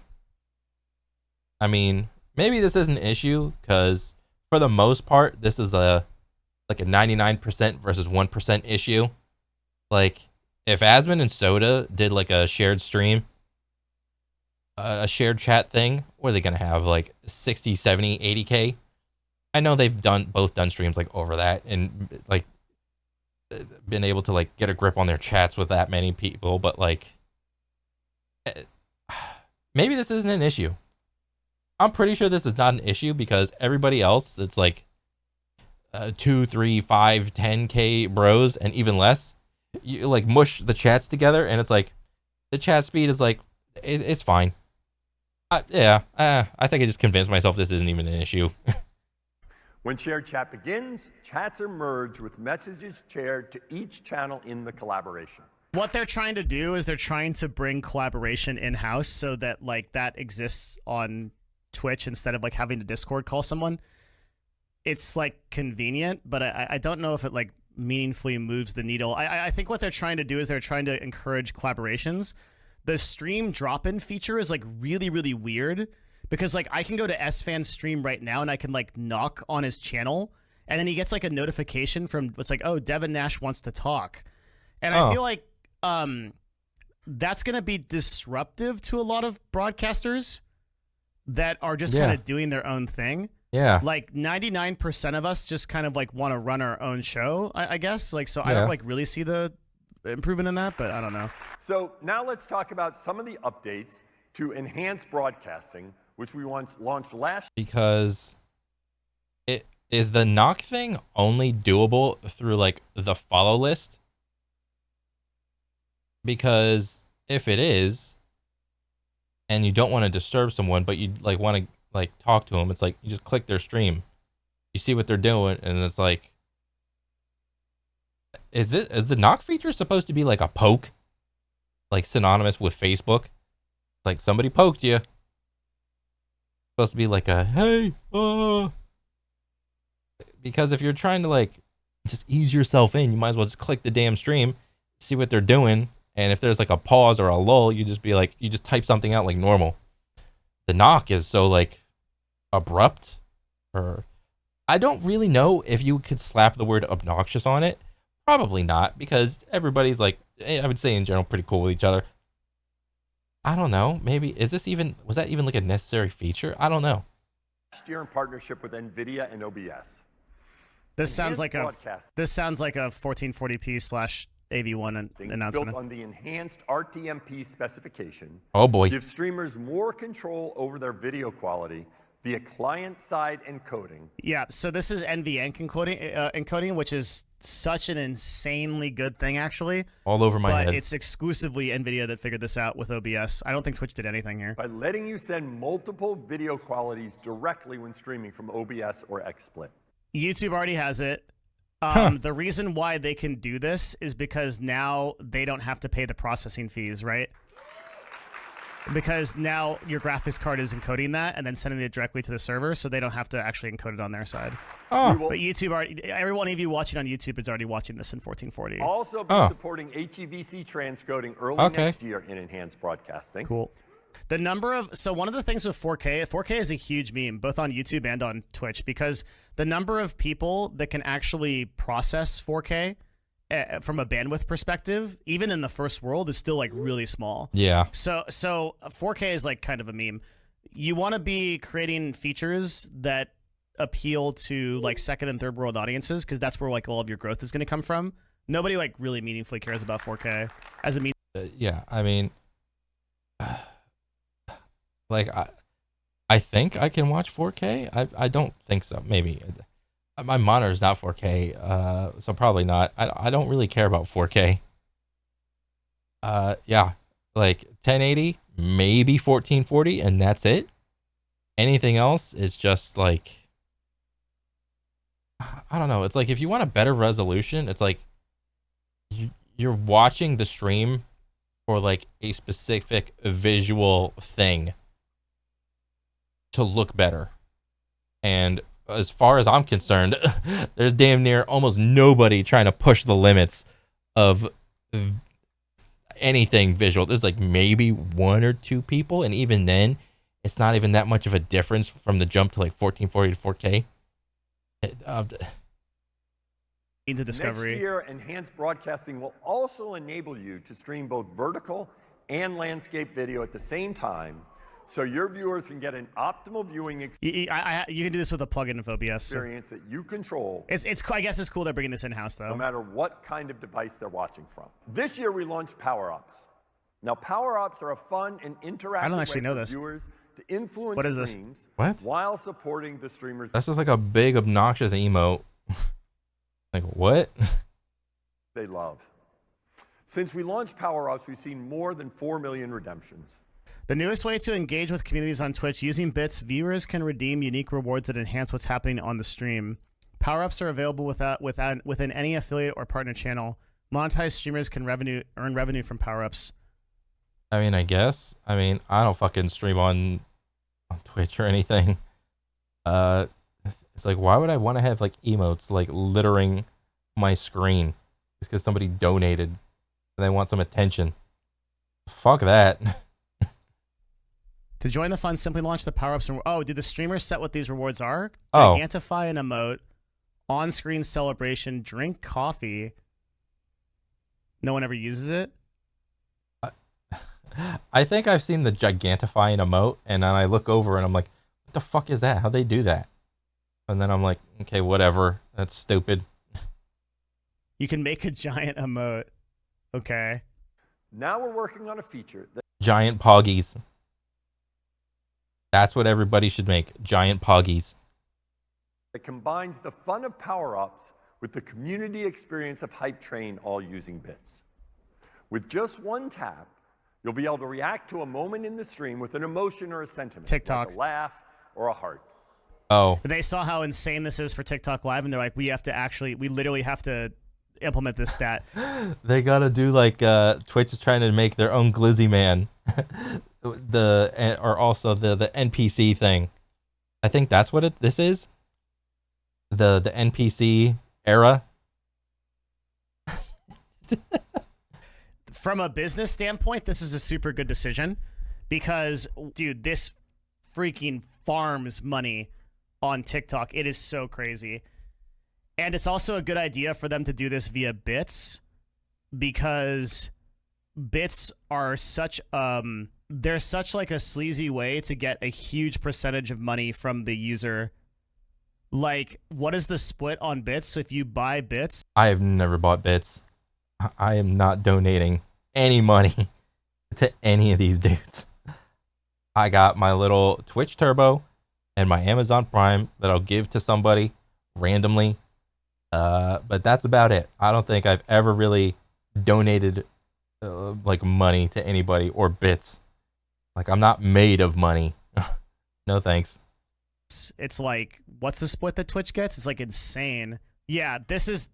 I mean, maybe this is an issue because for the most part this is like a 99% versus 1% issue. Like if Asmon and Soda did like a shared stream, a shared chat thing, what are they gonna have, like 60, 70, 80K? I know they've both done streams like over that and like been able to like get a grip on their chats with that many people, but like maybe this isn't an issue. I'm pretty sure this is not an issue because everybody else that's like 2, 3, 5, 10K bros and even less, you like mush the chats together and it's like the chat speed is like it's fine. I think I just convinced myself this isn't even an issue. When shared chat begins, chats are merged with messages shared to each channel in the collaboration. What they're trying to do is they're trying to bring collaboration in-house so that like that exists on Twitch instead of like having to Discord call someone. It's like convenient, but I don't know if it like meaningfully moves the needle. I think what they're trying to do is they're trying to encourage collaborations. The stream drop-in feature is like really, really weird. Because like I can go to SFan's stream right now and I can like knock on his channel and then he gets like a notification from it's like, oh, Devin Nash wants to talk. And I feel like that's gonna be disruptive to a lot of broadcasters that are just kind of doing their own thing. Yeah. Like 99% of us just kind of like want to run our own show, I guess. Like so I don't like really see the improvement in that, but I don't know. So now let's talk about some of the updates to enhanced broadcasting, which we launched last. Because it is the knock thing only doable through like the follow list. Because if it is, and you don't want to disturb someone, but you like want to like talk to them, it's like you just click their stream, you see what they're doing, and it's like, is the knock feature supposed to be like a poke, like synonymous with Facebook? Like somebody poked you. Supposed to be like a hey, because if you're trying to like just ease yourself in, you might as well just click the damn stream, see what they're doing, and if there's like a pause or a lull, you just be like, you just type something out like normal. The knock is so like abrupt, or I don't really know if you could slap the word obnoxious on it. Probably not, because everybody's like, I would say in general, pretty cool with each other. I don't know. Maybe was that even like a necessary feature? I don't know. Last year in partnership with NVIDIA and OBS. This sounds like a 1440p / AV1 announcement. Built on the enhanced RTMP specification. Oh boy. Give streamers more control over their video quality via client-side encoding. Yeah, so this is NVENC encoding, which is such an insanely good thing, actually. All over my head. But it's exclusively NVIDIA that figured this out with OBS. I don't think Twitch did anything here. By letting you send multiple video qualities directly when streaming from OBS or XSplit. YouTube already has it. The reason why they can do this is because now they don't have to pay the processing fees, right? Because now your graphics card is encoding that and then sending it directly to the server, so they don't have to actually encode it on their side. But YouTube every one of you watching on YouTube is already watching this in 1440. Also be supporting HEVC transcoding early next year in enhanced broadcasting. Cool. The number of one of the things with 4K is a huge meme, both on YouTube and on Twitch, because the number of people that can actually process 4K from a bandwidth perspective, even in the first world, is still like really small. Yeah. So 4K is like kind of a meme. You want to be creating features that appeal to like second and third world audiences, because that's where like all of your growth is going to come from. Nobody like really meaningfully cares about 4K as a medium. Yeah, I mean, like I think I can watch 4K. I don't think so. Maybe. My monitor is not 4K, so probably not. I don't really care about 4K. Yeah, like 1080, maybe 1440, and that's it. Anything else is just like, I don't know. It's like if you want a better resolution, it's like you're watching the stream for like a specific visual thing to look better. And as far as I'm concerned, there's damn near almost nobody trying to push the limits of anything visual. There's like maybe 1 or 2 people, and even then, it's not even that much of a difference from the jump to like 1440 to 4K. Into discovery. Next year, enhanced broadcasting will also enable you to stream both vertical and landscape video at the same time, so your viewers can get an optimal viewing you can do this with a plugin of OBS. experience that you control. I guess it's cool they're bringing this in-house, though. No matter what kind of device they're watching from. This year, we launched Power-Ups. Now, Power-Ups are a fun and interactive way for viewers to influence streams while supporting the streamers. That's just like a big, obnoxious emote. Like, what? They love. Since we launched Power-Ups, we've seen more than 4 million redemptions. The newest way to engage with communities on Twitch using bits, viewers can redeem unique rewards that enhance what's happening on the stream. Power-ups are available within any affiliate or partner channel. Monetized streamers can earn revenue from power-ups. I mean, I guess. I mean, I don't fucking stream on Twitch or anything. It's like, why would I want to have like emotes like littering my screen just because somebody donated and they want some attention? Fuck that. To join the fun, simply launch the power-ups. Oh, do the streamers set what these rewards are? Oh. Gigantify an emote, on-screen celebration, drink coffee. No one ever uses it? I think I've seen the gigantifying emote, and then I look over and I'm like, what the fuck is that? How'd they do that? And then I'm like, okay, whatever. That's stupid. You can make a giant emote. Okay. Now we're working on a feature that Giant poggies. That's what everybody should make. Giant poggies. that combines the fun of Power-Ups with the community experience of Hype Train, all using bits. With just one tap, you'll be able to react to a moment in the stream with an emotion or a sentiment. TikTok. Like a laugh or a heart. Oh. They saw how insane this is for TikTok Live, and they're like, we literally have to implement this stat. They gotta do like Twitch is trying to make their own Glizzy Man. Or also the NPC thing. I think that's what this is. The NPC era. From a business standpoint, this is a super good decision because, dude, this freaking farms money on TikTok. It is so crazy. And it's also a good idea for them to do this via bits because bits are such they're such like a sleazy way to get a huge percentage of money from the user. Like, what is the split on bits? So if you buy bits, I have never bought bits. I am not donating any money to any of these dudes. I got my little Twitch Turbo and my Amazon Prime that I'll give to somebody randomly. But that's about it. I don't think I've ever really donated like money to anybody or bits. Like, I'm not made of money. No thanks. it's like, what's the split that Twitch gets? It's like insane. Yeah, this is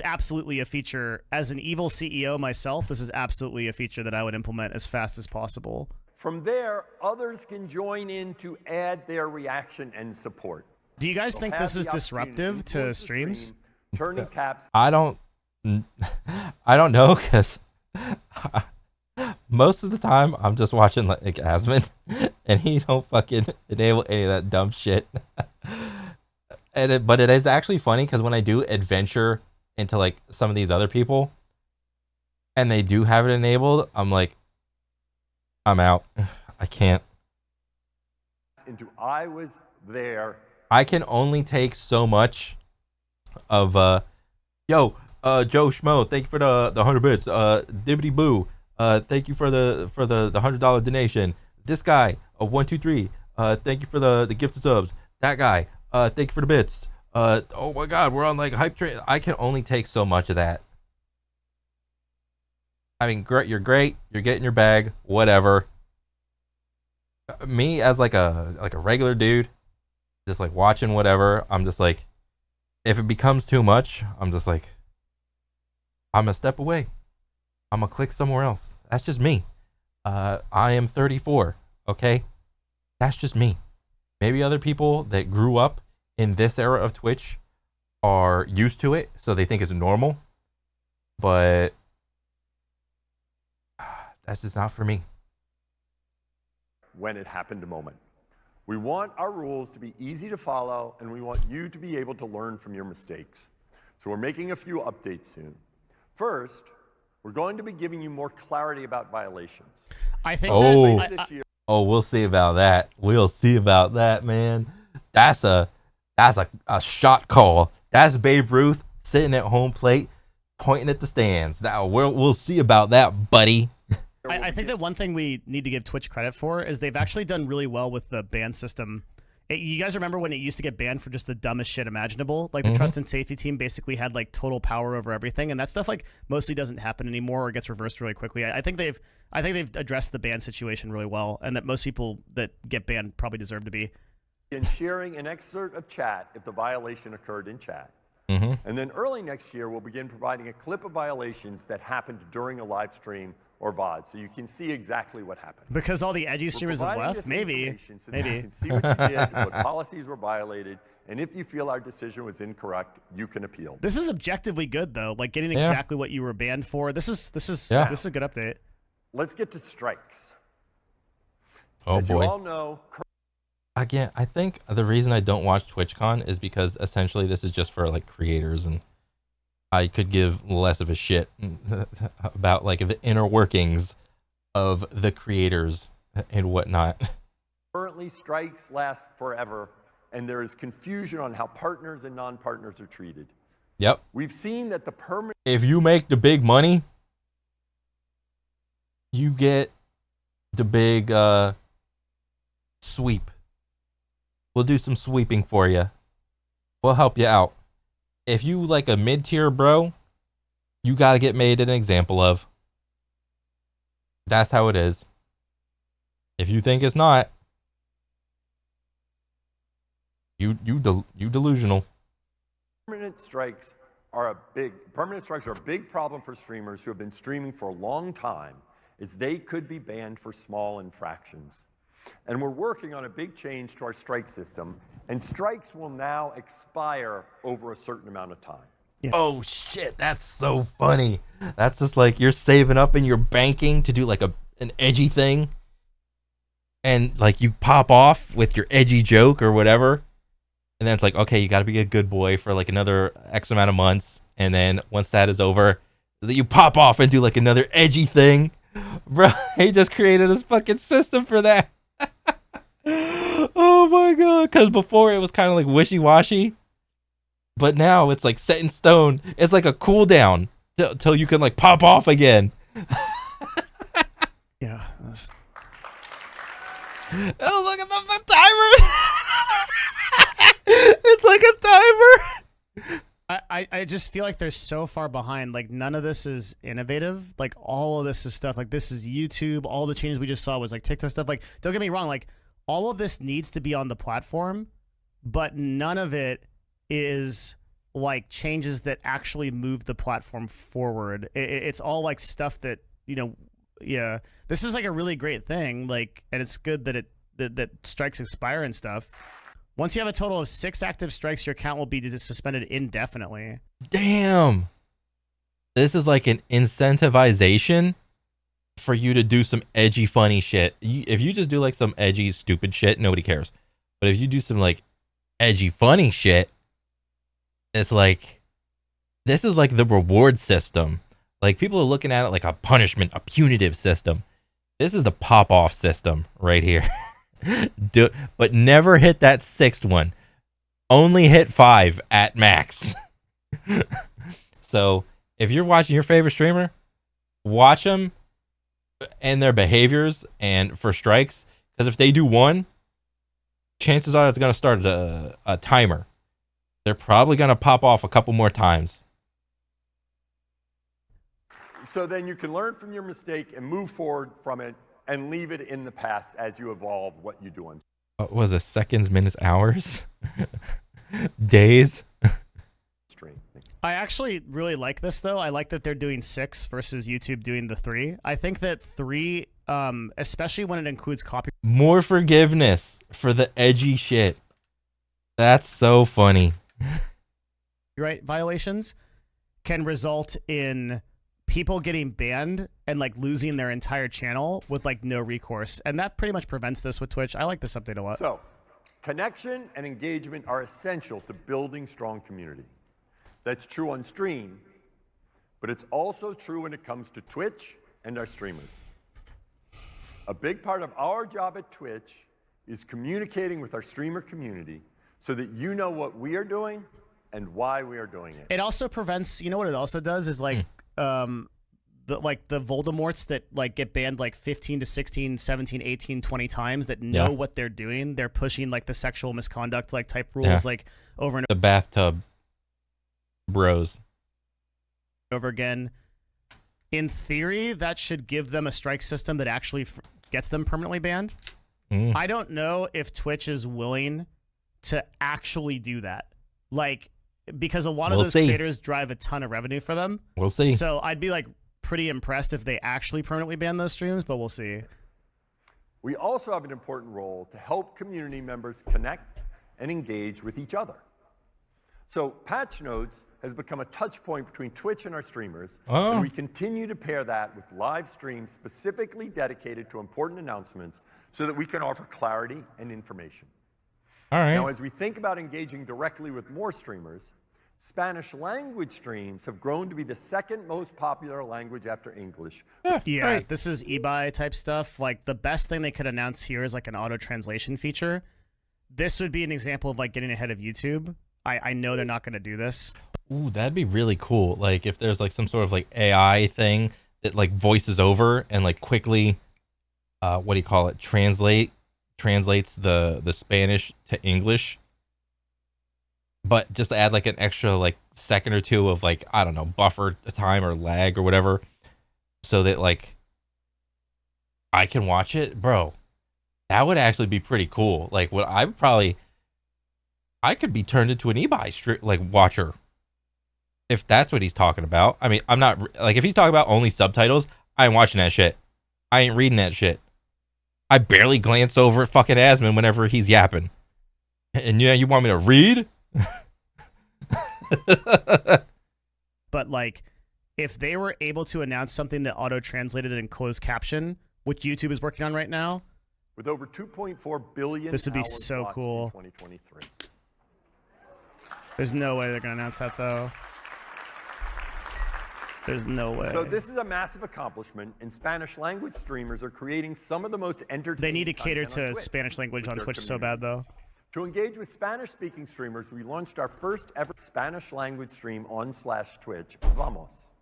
absolutely a feature. As an evil CEO myself, this is absolutely a feature that I would implement as fast as possible. From there, others can join in to add their reaction and support. Do you guys think this is disruptive to streams? Turning taps. I don't know, because most of the time I'm just watching like Asmon, and he don't fucking enable any of that dumb shit. But it is actually funny because when I do adventure into like some of these other people, and they do have it enabled, I'm like, I'm out. I can't. I was there. I can only take so much of Joe Schmo, thank you for the 100 bits. Dibbity Boo, thank you for the $100 donation. This guy, 123, thank you for the gifted subs. That guy, thank you for the bits. Oh my god, we're on like Hype Train. I can only take so much of that. I mean, you're great. You're getting your bag. Whatever. Me as like a regular dude, just like watching whatever. I'm just like, if it becomes too much, I'm just like, I'm gonna step away. I'm gonna click somewhere else. That's just me. I am 34. Okay, that's just me. Maybe other people that grew up in this era of Twitch are used to it, so they think it's normal. But that's just not for me. When it happened a moment. We want our rules to be easy to follow, and we want you to be able to learn from your mistakes. So we're making a few updates soon. First, we're going to be giving you more clarity about violations. I think Oh, we'll see about that. We'll see about that, man. That's a shot call. That's Babe Ruth sitting at home plate, pointing at the stands. Now we'll see about that, buddy. I think that one thing we need to give Twitch credit for is they've actually done really well with the ban system. You guys remember when it used to get banned for just the dumbest shit imaginable? Like the trust and safety team basically had like total power over everything, and that stuff like mostly doesn't happen anymore or gets reversed really quickly. I think they've addressed the ban situation really well, and that most people that get banned probably deserve to be. In sharing an excerpt of chat if the violation occurred in chat. And then early next year, we'll begin providing a clip of violations that happened during a live stream or VOD, so you can see exactly what happened. Because all the edgy streamers have left? Maybe. So maybe. You can see what you did, what policies were violated, and if you feel our decision was incorrect, you can appeal. This is objectively good, though. Like getting exactly what you were banned for. This is a good update. Let's get to strikes. Oh, As boy. you all know, Again, I think the reason I don't watch TwitchCon is because essentially this is just for like creators, and I could give less of a shit about like the inner workings of the creators and whatnot. currently strikes last forever, and there is confusion on how partners and non-partners are treated. Yep. We've seen that the permanent... If you make the big money, you get the big sweep. We'll do some sweeping for you. We'll help you out. If you like a mid-tier bro, you got to get made an example of. That's how it is. If you think it's not, you delusional. Permanent strikes are a big problem for streamers who have been streaming for a long time, as they could be banned for small infractions. And we're working on a big change to our strike system, and strikes will now expire over a certain amount of time. Yeah. Oh shit, that's so funny. That's just like you're saving up and you're banking to do like an edgy thing, and like you pop off with your edgy joke or whatever, and then it's like, okay, you got to be a good boy for like another X amount of months, and then once that is over, you pop off and do like another edgy thing. Bro, he just created his fucking system for that. Oh my god, because before it was kind of like wishy-washy, but now it's like set in stone. It's like a cooldown till you can like pop off again. Yeah. Oh, look at the timer. It's like a timer. I just feel like they're so far behind. Like none of this is innovative. Like all of this is stuff. Like this is YouTube. All the changes we just saw was like TikTok stuff. Like don't get me wrong. Like all of this needs to be on the platform, but none of it is like changes that actually move the platform forward. It's all like stuff that, you know, yeah, this is like a really great thing. Like, and it's good that that strikes expire and stuff. Once you have a total of 6 active strikes, your account will be suspended indefinitely. Damn. This is like an incentivization for you to do some edgy, funny shit. If you just do like some edgy, stupid shit, nobody cares. But if you do some like edgy, funny shit, it's like, this is like the reward system. Like people are looking at it like a punishment, a punitive system. This is the pop-off system right here. But never hit that 6th one. Only hit 5 at max. So if you're watching your favorite streamer, watch them and their behaviors and for strikes, because if they do one, chances are it's going to start a timer. They're probably going to pop off a couple more times. So then you can learn from your mistake and move forward from it and leave it in the past as you evolve what you do on. What was it? Seconds, minutes, hours, days. I actually really like this though. I like that they're doing 6 versus YouTube doing the 3. I think that 3, especially when it includes copy. More forgiveness for the edgy shit. That's so funny. Right, violations can result in people getting banned and like losing their entire channel with like no recourse, and that pretty much prevents this with Twitch. I like this update a lot. So, connection and engagement are essential to building strong community. That's true on stream, but it's also true when it comes to Twitch and our streamers. A big part of our job at Twitch is communicating with our streamer community so that you know what we are doing and why we are doing it. It also prevents, you know what it also does is like the Voldemorts that like get banned like 15 to 16, 17, 18, 20 times that know what they're doing. They're pushing like the sexual misconduct like type rules like over and the bathtub bros over again. In theory, that should give them a strike system that actually gets them permanently banned. I don't know if Twitch is willing to actually do that. Like, because a lot of those creators drive a ton of revenue for them. We'll see. So I'd be like pretty impressed if they actually permanently ban those streams, but we'll see. We also have an important role to help community members connect and engage with each other. So Patch Notes has become a touch point between Twitch and our streamers, and we continue to pair that with live streams specifically dedicated to important announcements so that we can offer clarity and information. All right. Now, as we think about engaging directly with more streamers, Spanish language streams have grown to be the second most popular language after English. Yeah, this is eBay type stuff. Like, the best thing they could announce here is like an auto translation feature. This would be an example of like getting ahead of YouTube. I know they're not going to do this. Ooh, that'd be really cool. Like if there's like some sort of like AI thing that like voices over and like quickly, what do you call it? Translates the Spanish to English. But just to add like an extra like second or two of like, I don't know, buffer time or lag or whatever, so that like I can watch it, bro. That would actually be pretty cool. Like what I could be turned into an eBay like watcher if that's what he's talking about. I mean, I'm not like if he's talking about only subtitles, I ain't watching that shit. I ain't reading that shit. I barely glance over at fucking Asmon whenever he's yapping. And yeah, you want me to read? But like, if they were able to announce something that auto-translated in closed caption, which YouTube is working on right now, with over 2.4 billion this would be so cool. In 2023. There's no way they're going to announce that, though. There's no way. So this is a massive accomplishment, and Spanish language streamers are creating some of the most entertaining. They need to cater to Spanish language on Twitch so bad, though. To engage with Spanish-speaking streamers, we launched our first ever Spanish language stream on /Twitch, Vamos.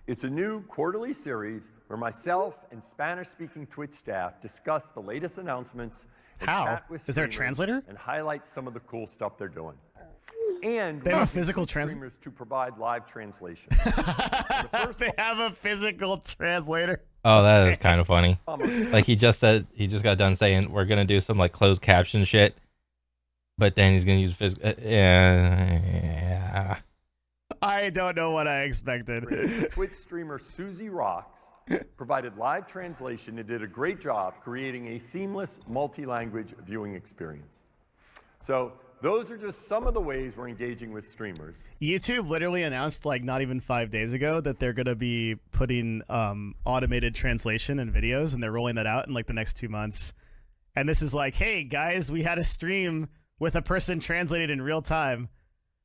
It's a new quarterly series where myself and Spanish-speaking Twitch staff discuss the latest announcements and chat with is there a translator? And highlight some of the cool stuff they're doing. And they have a physical streamers to provide live translation. They have a physical translator. Oh, that is kind of funny. Like he just got done saying we're gonna do some like closed caption shit, but then he's gonna use physical. Yeah. I don't know what I expected. Twitch streamer Susie Rocks provided live translation and did a great job creating a seamless multi-language viewing experience. So those are just some of the ways we're engaging with streamers. YouTube literally announced like not even 5 days ago that they're going to be putting automated translation in videos, and they're rolling that out in like the next 2 months. And this is like, hey guys, we had a stream with a person translated in real time.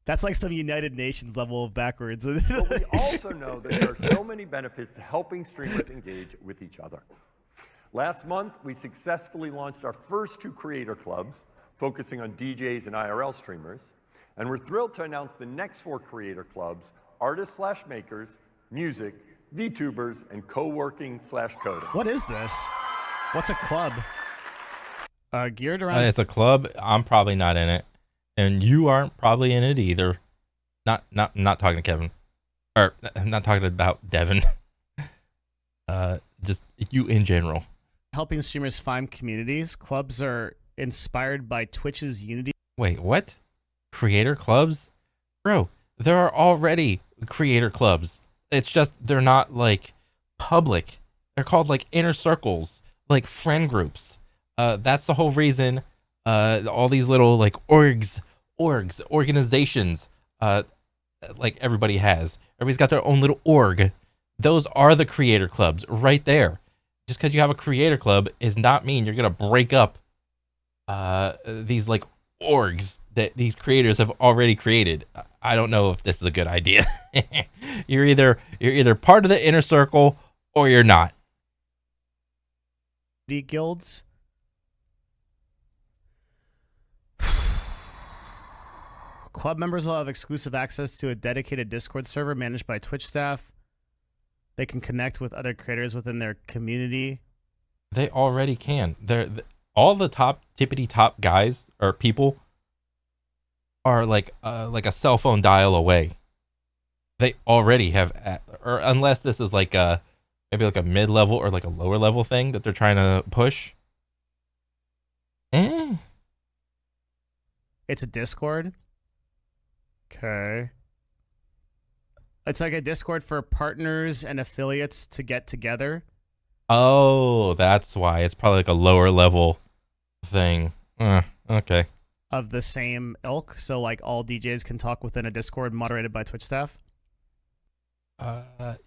That's like some United Nations level of backwards. But we also know that there are so many benefits to helping streamers engage with each other. Last month, we successfully launched our first 2 creator clubs, focusing on DJs and IRL streamers. And we're thrilled to announce the next 4 creator clubs, artists/makers, music, VTubers, and co-working/coding. What is this? What's a club? Geared around... It's a club. I'm probably not in it. And you aren't probably in it either. Not talking to Kevin. Or, I'm not talking about Devin. Just you in general. Helping streamers find communities. Clubs are inspired by Twitch's Unity. Wait, what? Creator clubs? Bro, there are already creator clubs. It's just they're not like public. They're called like inner circles, like friend groups. That's the whole reason all these little like organizations like everybody has. Everybody's got their own little org. Those are the creator clubs right there. Just because you have a creator club does not mean you're going to break up these like orgs that these creators have already created. I don't know if this is a good idea. You're either part of the inner circle or you're not. guilds. Club members will have exclusive access to a dedicated Discord server managed by Twitch staff. They can connect with other creators within their community. They already can. All the tippity top guys or people are like a cell phone dial away. They already have, or unless this is like maybe like a mid level or like a lower level thing that they're trying to push. It's a Discord. Okay. It's like a Discord for partners and affiliates to get together. Oh, that's why. It's probably like a lower level thing. Okay. Of the same ilk, so like all DJs can talk within a Discord moderated by Twitch staff.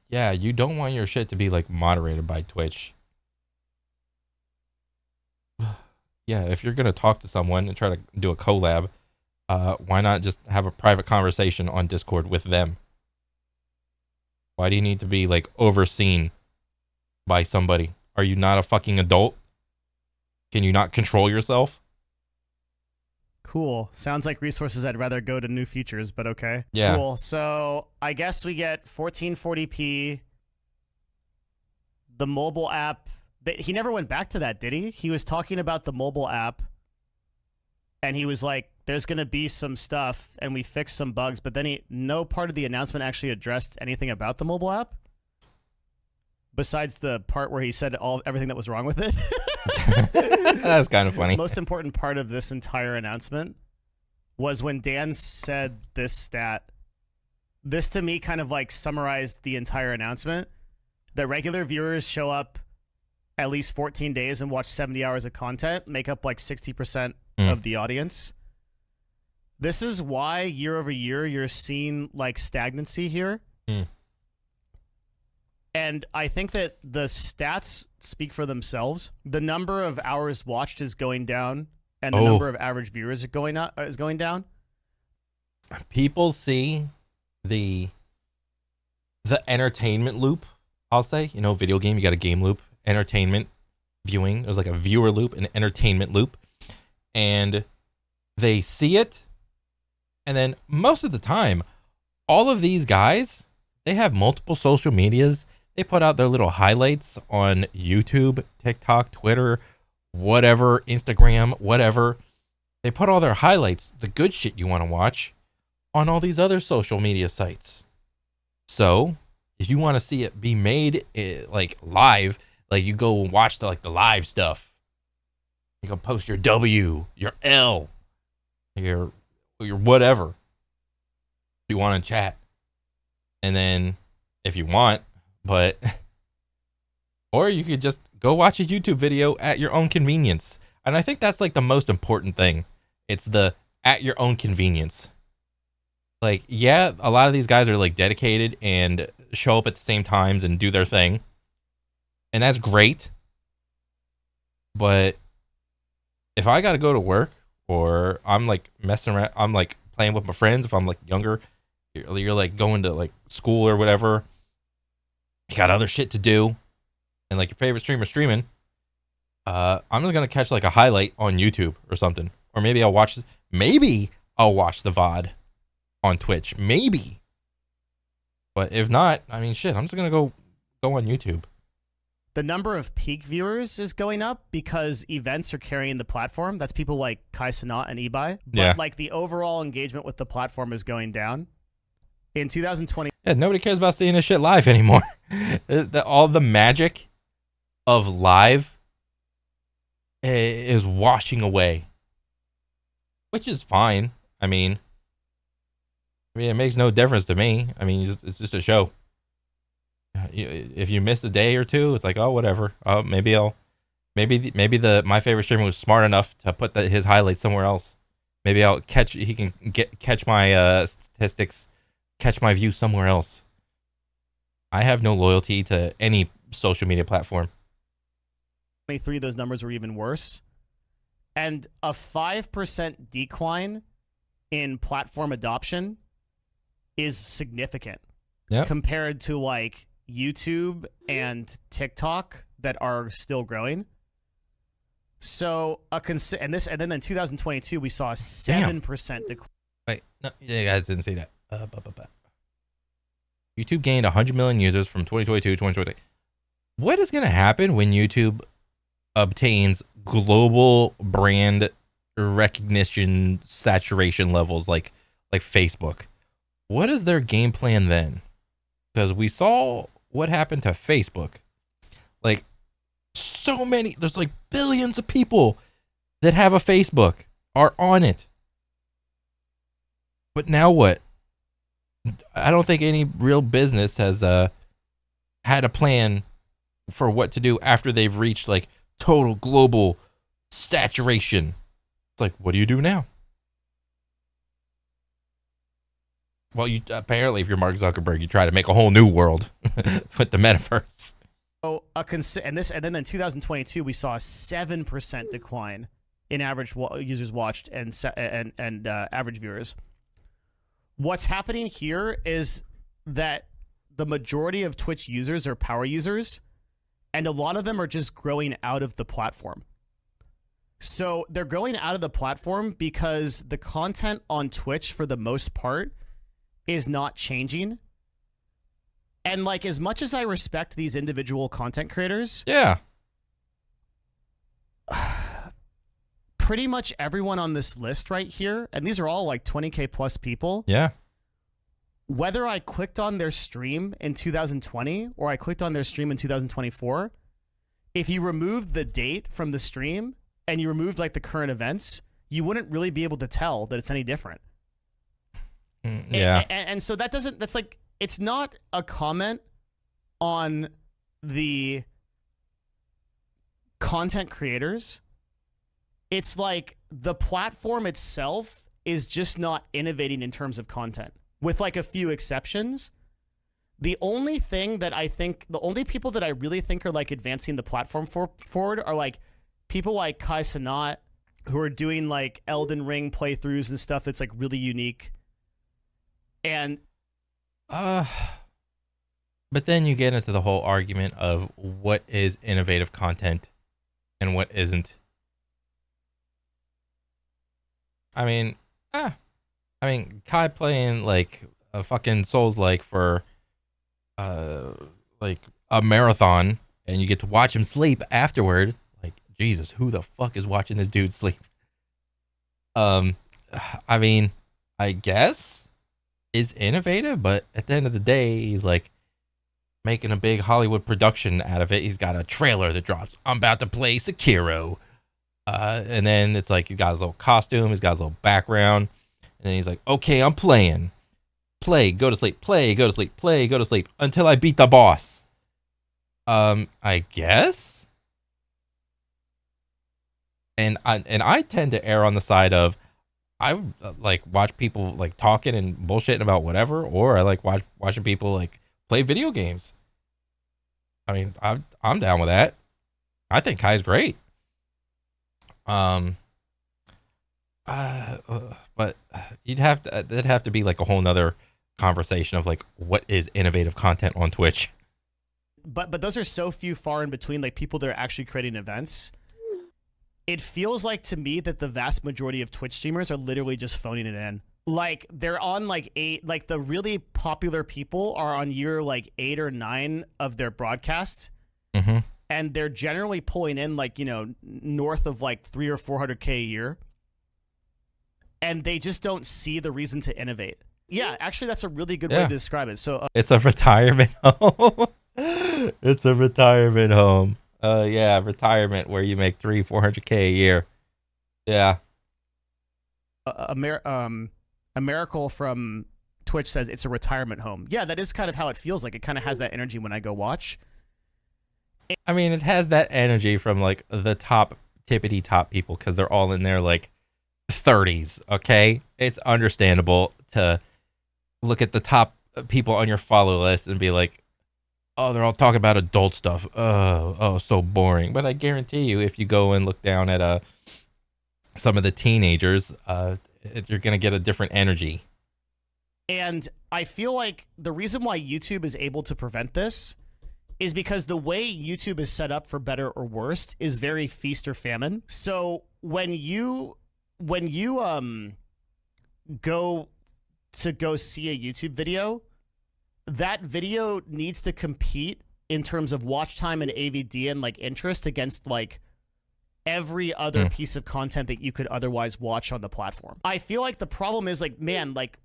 Yeah, you don't want your shit to be like moderated by Twitch. Yeah, if you're gonna talk to someone and try to do a collab, why not just have a private conversation on Discord with them? Why do you need to be like overseen by somebody? Are you not a fucking adult? Can you not control yourself? Cool. Sounds like resources I'd rather go to new features, but okay. Yeah. Cool. So I guess we get 1440p. The mobile app. He never went back to that, did he? He was talking about the mobile app, and he was like, there's going to be some stuff, and we fixed some bugs, but then no part of the announcement actually addressed anything about the mobile app, besides the part where he said everything that was wrong with it. That's kind of funny. The most important part of this entire announcement was when Dan said this stat. This, to me, kind of like summarized the entire announcement. That regular viewers show up at least 14 days and watch 70 hours of content, make up like 60% of the audience. This is why year over year you're seeing like stagnancy here. And I think that the stats speak for themselves. The number of hours watched is going down, and the number of average viewers is going down. People see the entertainment loop, I'll say. You know, video game, you got a game loop, entertainment, viewing. There's like a viewer loop, an entertainment loop. And they see it, and then most of the time, all of these guys, they have multiple social medias. They put out their little highlights on YouTube, TikTok, Twitter, whatever, Instagram, whatever. They put all their highlights, the good shit you want to watch, on all these other social media sites. So if you want to see it be made like live, like you go and watch the live stuff. You go post your W, your L, your whatever you want to chat. And then if you want, but or you could just go watch a YouTube video at your own convenience. And I think that's like the most important thing. It's the at your own convenience. Like, yeah, a lot of these guys are like dedicated and show up at the same times and do their thing. And that's great. But if I got to go to work, or I'm like messing around, I'm like playing with my friends, if I'm like younger, you're like going to like school or whatever, you got other shit to do, and like your favorite streamer streaming, I'm just gonna catch like a highlight on YouTube or something, or maybe I'll watch the VOD on Twitch, maybe. But if not, I mean, shit, I'm just gonna go on YouTube. The number of peak viewers is going up because events are carrying the platform. That's people like Kai Cenat and Ebai. But like the overall engagement with the platform is going down. In 2020, nobody cares about seeing this shit live anymore. All the magic of live is washing away, which is fine. I mean, it makes no difference to me. I mean, it's just a show. If you miss a day or two, it's like, oh, whatever. Maybe my favorite streamer was smart enough to put his highlights somewhere else. Maybe he can catch my statistics, catch my view somewhere else. I have no loyalty to any social media platform. 23, those numbers were even worse. And a 5% decline in platform adoption is significant compared to like YouTube and TikTok that are still growing. So and then in 2022 we saw a 7% decline. Wait, no, you guys didn't see that. YouTube gained 100 million users from 2022 to 2023. What is going to happen when YouTube obtains global brand recognition saturation levels like Facebook? What is their game plan then? Because we saw what happened to Facebook. Like, so many, there's like billions of people that have a Facebook are on it. But now what? I don't think any real business has had a plan for what to do after they've reached like total global saturation. It's like, what do you do now? Well, you apparently, if you're Mark Zuckerberg, you try to make a whole new world with the metaverse. Oh, and then in 2022 we saw a 7% decline in average users watched and average viewers. What's happening here is that the majority of Twitch users are power users, and a lot of them are just growing out of the platform. So they're growing out of the platform because the content on Twitch, for the most part, is not changing. And like, as much as I respect these individual content creators, yeah, pretty much everyone on this list right here, and these are all like 20K plus people. Yeah. Whether I clicked on their stream in 2020 or I clicked on their stream in 2024, if you removed the date from the stream and you removed like the current events, you wouldn't really be able to tell that it's any different. Yeah. And so that's like, it's not a comment on the content creators. It's like the platform itself is just not innovating in terms of content, with like a few exceptions. The only thing that I think, the only people that I really think are like advancing the platform forward are like people like Kai Cenat, who are doing like Elden Ring playthroughs and stuff that's like really unique. And but then you get into the whole argument of what is innovative content and what isn't. I mean, Kai playing like a fucking Souls-like for like a marathon, and you get to watch him sleep afterward. Like, Jesus, who the fuck is watching this dude sleep? I mean, I guess is innovative, but at the end of the day, he's like making a big Hollywood production out of it. He's got a trailer that drops. I'm about to play Sekiro. And then it's like he's got his little costume, he's got his little background, and then he's like, okay, I'm playing. Play, go to sleep, play, go to sleep, play, go to sleep, until I beat the boss. I guess? And I tend to err on the side of, I like watch people like talking and bullshitting about whatever, or I like watching people like play video games. I mean, I'm down with that. I think Kai's great. But that'd have to be like a whole nother conversation of like, what is innovative content on Twitch? But those are so few far in between, like people that are actually creating events. It feels like to me that the vast majority of Twitch streamers are literally just phoning it in. Like they're on like the really popular people are on year like 8 or 9 of their broadcast. Mm-hmm. And they're generally pulling in like, you know, north of like 300 or 400K a year. And they just don't see the reason to innovate. Yeah, actually, that's a really good way to describe it. So it's a retirement home. It's a retirement home. Yeah, retirement where you make 300-400K a year. Yeah. A Miracle from Twitch says it's a retirement home. Yeah, that is kind of how it feels like. It kind of has that energy when I go watch. I mean, it has that energy from like the tippity top people because they're all in their like 30s. Okay, it's understandable to look at the top people on your follow list and be like, oh, they're all talking about adult stuff. Oh, so boring. But I guarantee you, if you go and look down at some of the teenagers, you're gonna get a different energy. And I feel like the reason why YouTube is able to prevent this is because the way YouTube is set up, for better or worse, is very feast or famine. So when you go see a YouTube video, that video needs to compete in terms of watch time and AVD and like interest against like every other piece of content that you could otherwise watch on the platform. I feel like the problem is like, man, like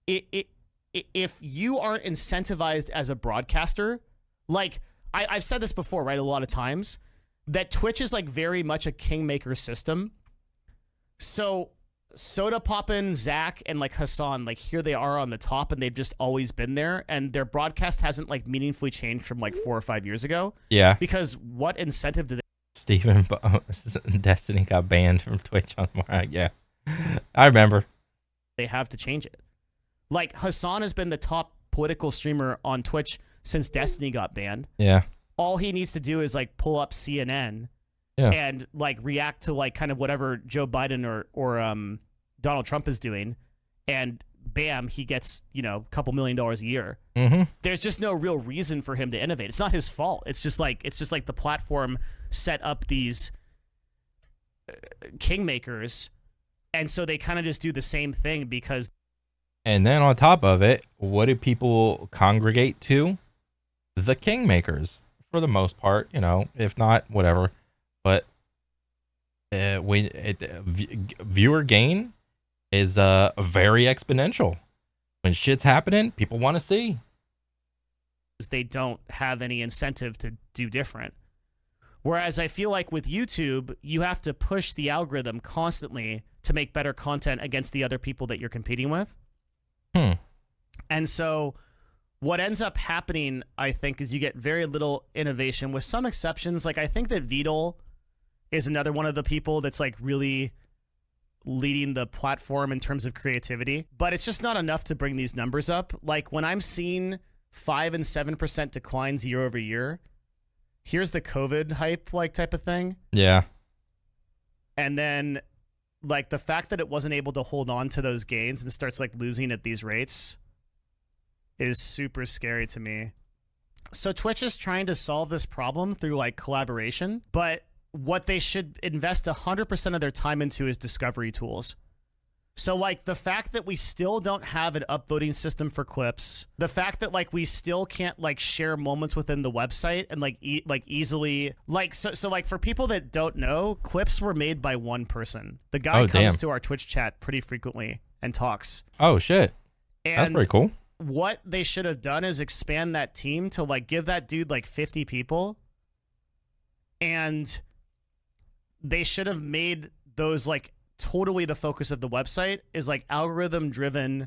if you aren't incentivized as a broadcaster, like I've said this before, right? A lot of times that Twitch is like very much a kingmaker system. So Soda Poppin', Zach, and like Hassan, like here they are on the top, and they've just always been there, and their broadcast hasn't like meaningfully changed from like 4 or 5 years ago. Yeah. Because what incentive do they? Steven Destiny got banned from Twitch on yeah. I remember. They have to change it. Like Hassan has been the top political streamer on Twitch since Destiny got banned. Yeah. All he needs to do is like pull up CNN and like react to like kind of whatever Joe Biden or Donald Trump is doing, and bam, he gets, you know, a couple $1 million a year. There's just no real reason for him to innovate. It's not his fault. It's just like the platform set up these kingmakers, and so they kind of just do the same thing because. And then on top of it, what do people congregate to? The kingmakers, for the most part, you know, if not whatever. But viewer gain is very exponential. When shit's happening, people want to see. They don't have any incentive to do different. Whereas I feel like with YouTube, you have to push the algorithm constantly to make better content against the other people that you're competing with. And so what ends up happening, I think, is you get very little innovation, with some exceptions. Like I think that Vidal is another one of the people that's like really leading the platform in terms of creativity, but it's just not enough to bring these numbers up. Like when I'm seeing 5 and 7% declines year over year, here's the COVID hype like type of thing. Yeah. And then like the fact that it wasn't able to hold on to those gains and starts like losing at these rates is super scary to me. So Twitch is trying to solve this problem through like collaboration, but what they should invest 100% of their time into is discovery tools. So like the fact that we still don't have an upvoting system for clips, the fact that like we still can't like share moments within the website and like easily like so like for people that don't know, clips were made by one person. The guy comes to our Twitch chat pretty frequently and talks. Oh shit. And that's pretty cool. What they should have done is expand that team to like give that dude like 50 people, and they should have made those like totally the focus of the website is like algorithm driven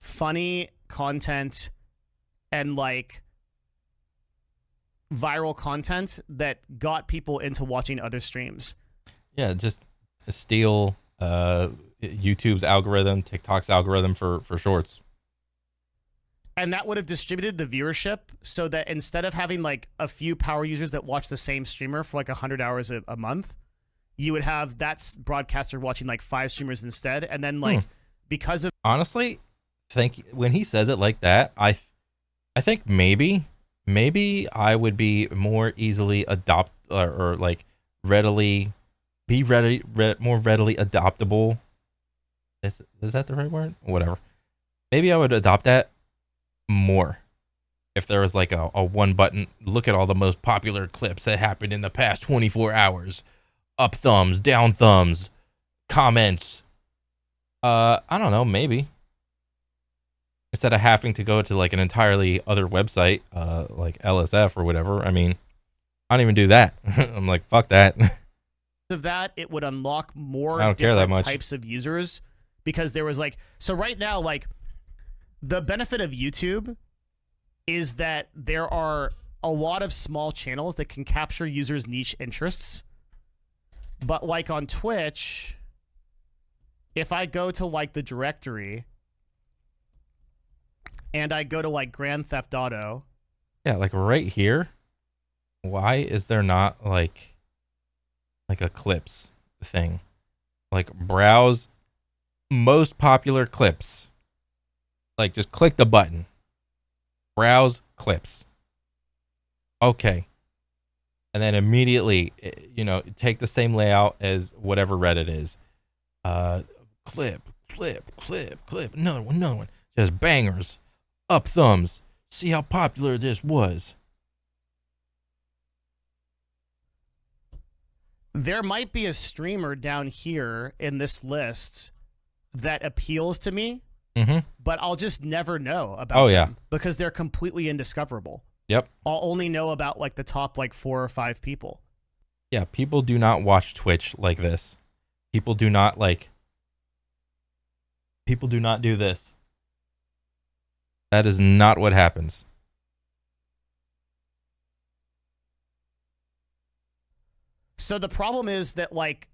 funny content and like viral content that got people into watching other streams. Yeah, just steal YouTube's algorithm, TikTok's algorithm for shorts. And that would have distributed the viewership so that instead of having like a few power users that watch the same streamer for like 100 hours a month, you would have that broadcaster watching like 5 streamers instead. And then like because of honestly, when he says it like that, I think maybe I would be more easily or like more readily adoptable. Is that the right word? Whatever. Maybe I would adopt that more if there was like a one button look at all the most popular clips that happened in the past 24 hours, up thumbs, down thumbs, comments. I don't know, maybe instead of having to go to like an entirely other website like LSF or whatever. I mean, I don't even do that. I'm like, fuck that. Of that, it would unlock more I don't care that much. Types of users, because there was like, so right now, like the benefit of YouTube is that there are a lot of small channels that can capture users' niche interests. But like on Twitch, if I go to like the directory and I go to like Grand Theft Auto. Yeah, like right here. Why is there not like a clips thing? Like browse most popular clips. Like just click the button. Browse clips. Okay. And then immediately, take the same layout as whatever Reddit is. Clip, another one. Just bangers, up thumbs. See how popular this was. There might be a streamer down here in this list that appeals to me, but I'll just never know about them because they're completely indiscoverable. Yep. I'll only know about like the top like 4 or 5 people. Yeah, people do not watch Twitch like this. People do not do this. That is not what happens. So the problem is that like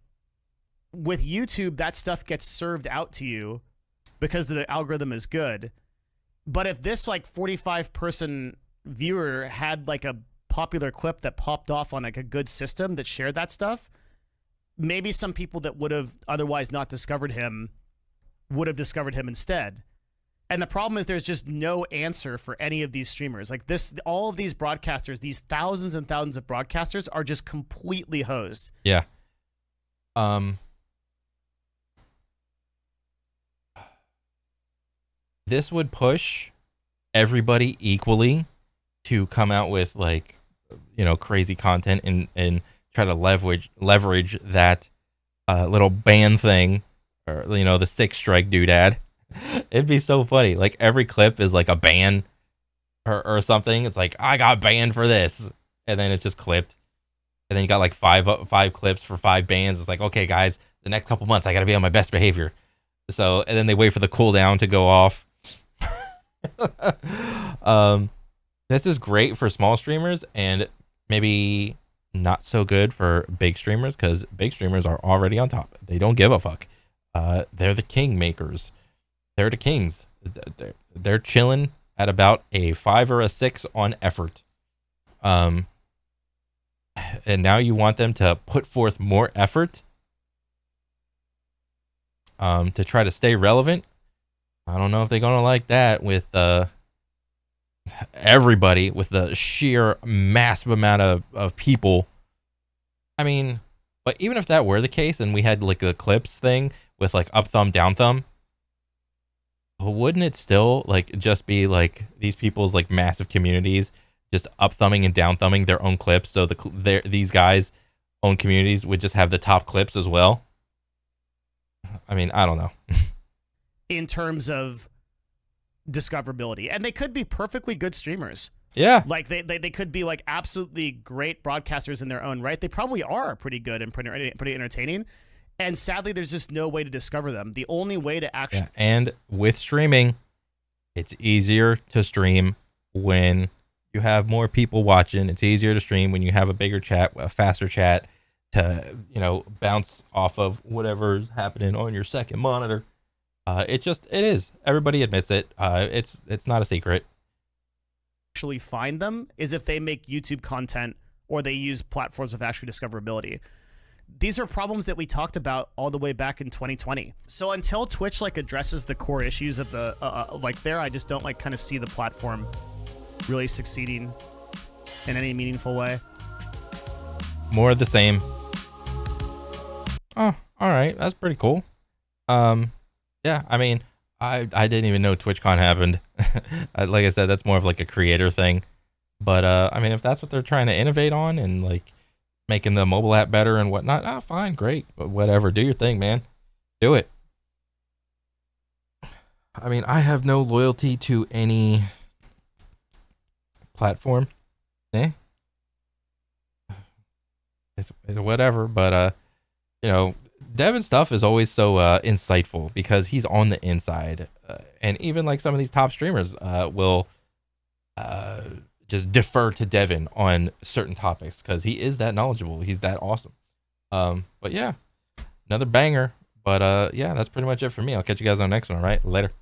with YouTube, that stuff gets served out to you because the algorithm is good. But if this like 45-person viewer had like a popular clip that popped off on like a good system that shared that stuff, maybe some people that would have otherwise not discovered him would have discovered him instead. And the problem is there's just no answer for any of these streamers. Like this, all of these broadcasters, these thousands and thousands of broadcasters are just completely hosed. Yeah. This would push everybody equally to come out with like, crazy content and try to leverage that little ban thing, or the 6 strike doodad. It'd be so funny. Like every clip is like a ban or something. It's like, I got banned for this, and then it's just clipped, and then you got like five clips for 5 bans. It's like, okay guys, the next couple months I gotta be on my best behavior. So, and then they wait for the cooldown to go off. This is great for small streamers and maybe not so good for big streamers, because big streamers are already on top. They don't give a fuck. They're the king makers. They're the kings. They're chilling at about a 5 or a 6 on effort. And now you want them to put forth more effort to try to stay relevant. I don't know if they're going to like that with everybody, with the sheer massive amount of people. I mean, but even if that were the case and we had like a clips thing with like up thumb, down thumb, wouldn't it still like just be like these people's like massive communities just up thumbing and down thumbing their own clips? So these guys' own communities would just have the top clips as well. I mean, I don't know. In terms of discoverability, and they could be perfectly good streamers. Yeah, like they could be like absolutely great broadcasters in their own right. They probably are pretty good and pretty entertaining. And sadly, there's just no way to discover them. The only way to actually... Yeah. And with streaming, it's easier to stream when you have more people watching. It's easier to stream when you have a bigger chat, a faster chat to, bounce off of whatever's happening on your second monitor. It is. Everybody admits it. It's not a secret. Actually find them is if they make YouTube content or they use platforms of actual discoverability. These are problems that we talked about all the way back in 2020. So until Twitch like addresses the core issues of the I just don't like kind of see the platform really succeeding in any meaningful way. More of the same. Oh, all right, that's pretty cool. Yeah, I mean, I didn't even know TwitchCon happened. Like I said, that's more of like a creator thing. But I mean, if that's what they're trying to innovate on and like making the mobile app better and whatnot, fine, great, but whatever, do your thing, man, do it. I mean, I have no loyalty to any platform. It's whatever, but Devin's stuff is always so insightful because he's on the inside, and even like some of these top streamers will just defer to Devin on certain topics because he is that knowledgeable. He's that awesome. But yeah, another banger. But yeah, that's pretty much it for me. I'll catch you guys on the next one. All right, later.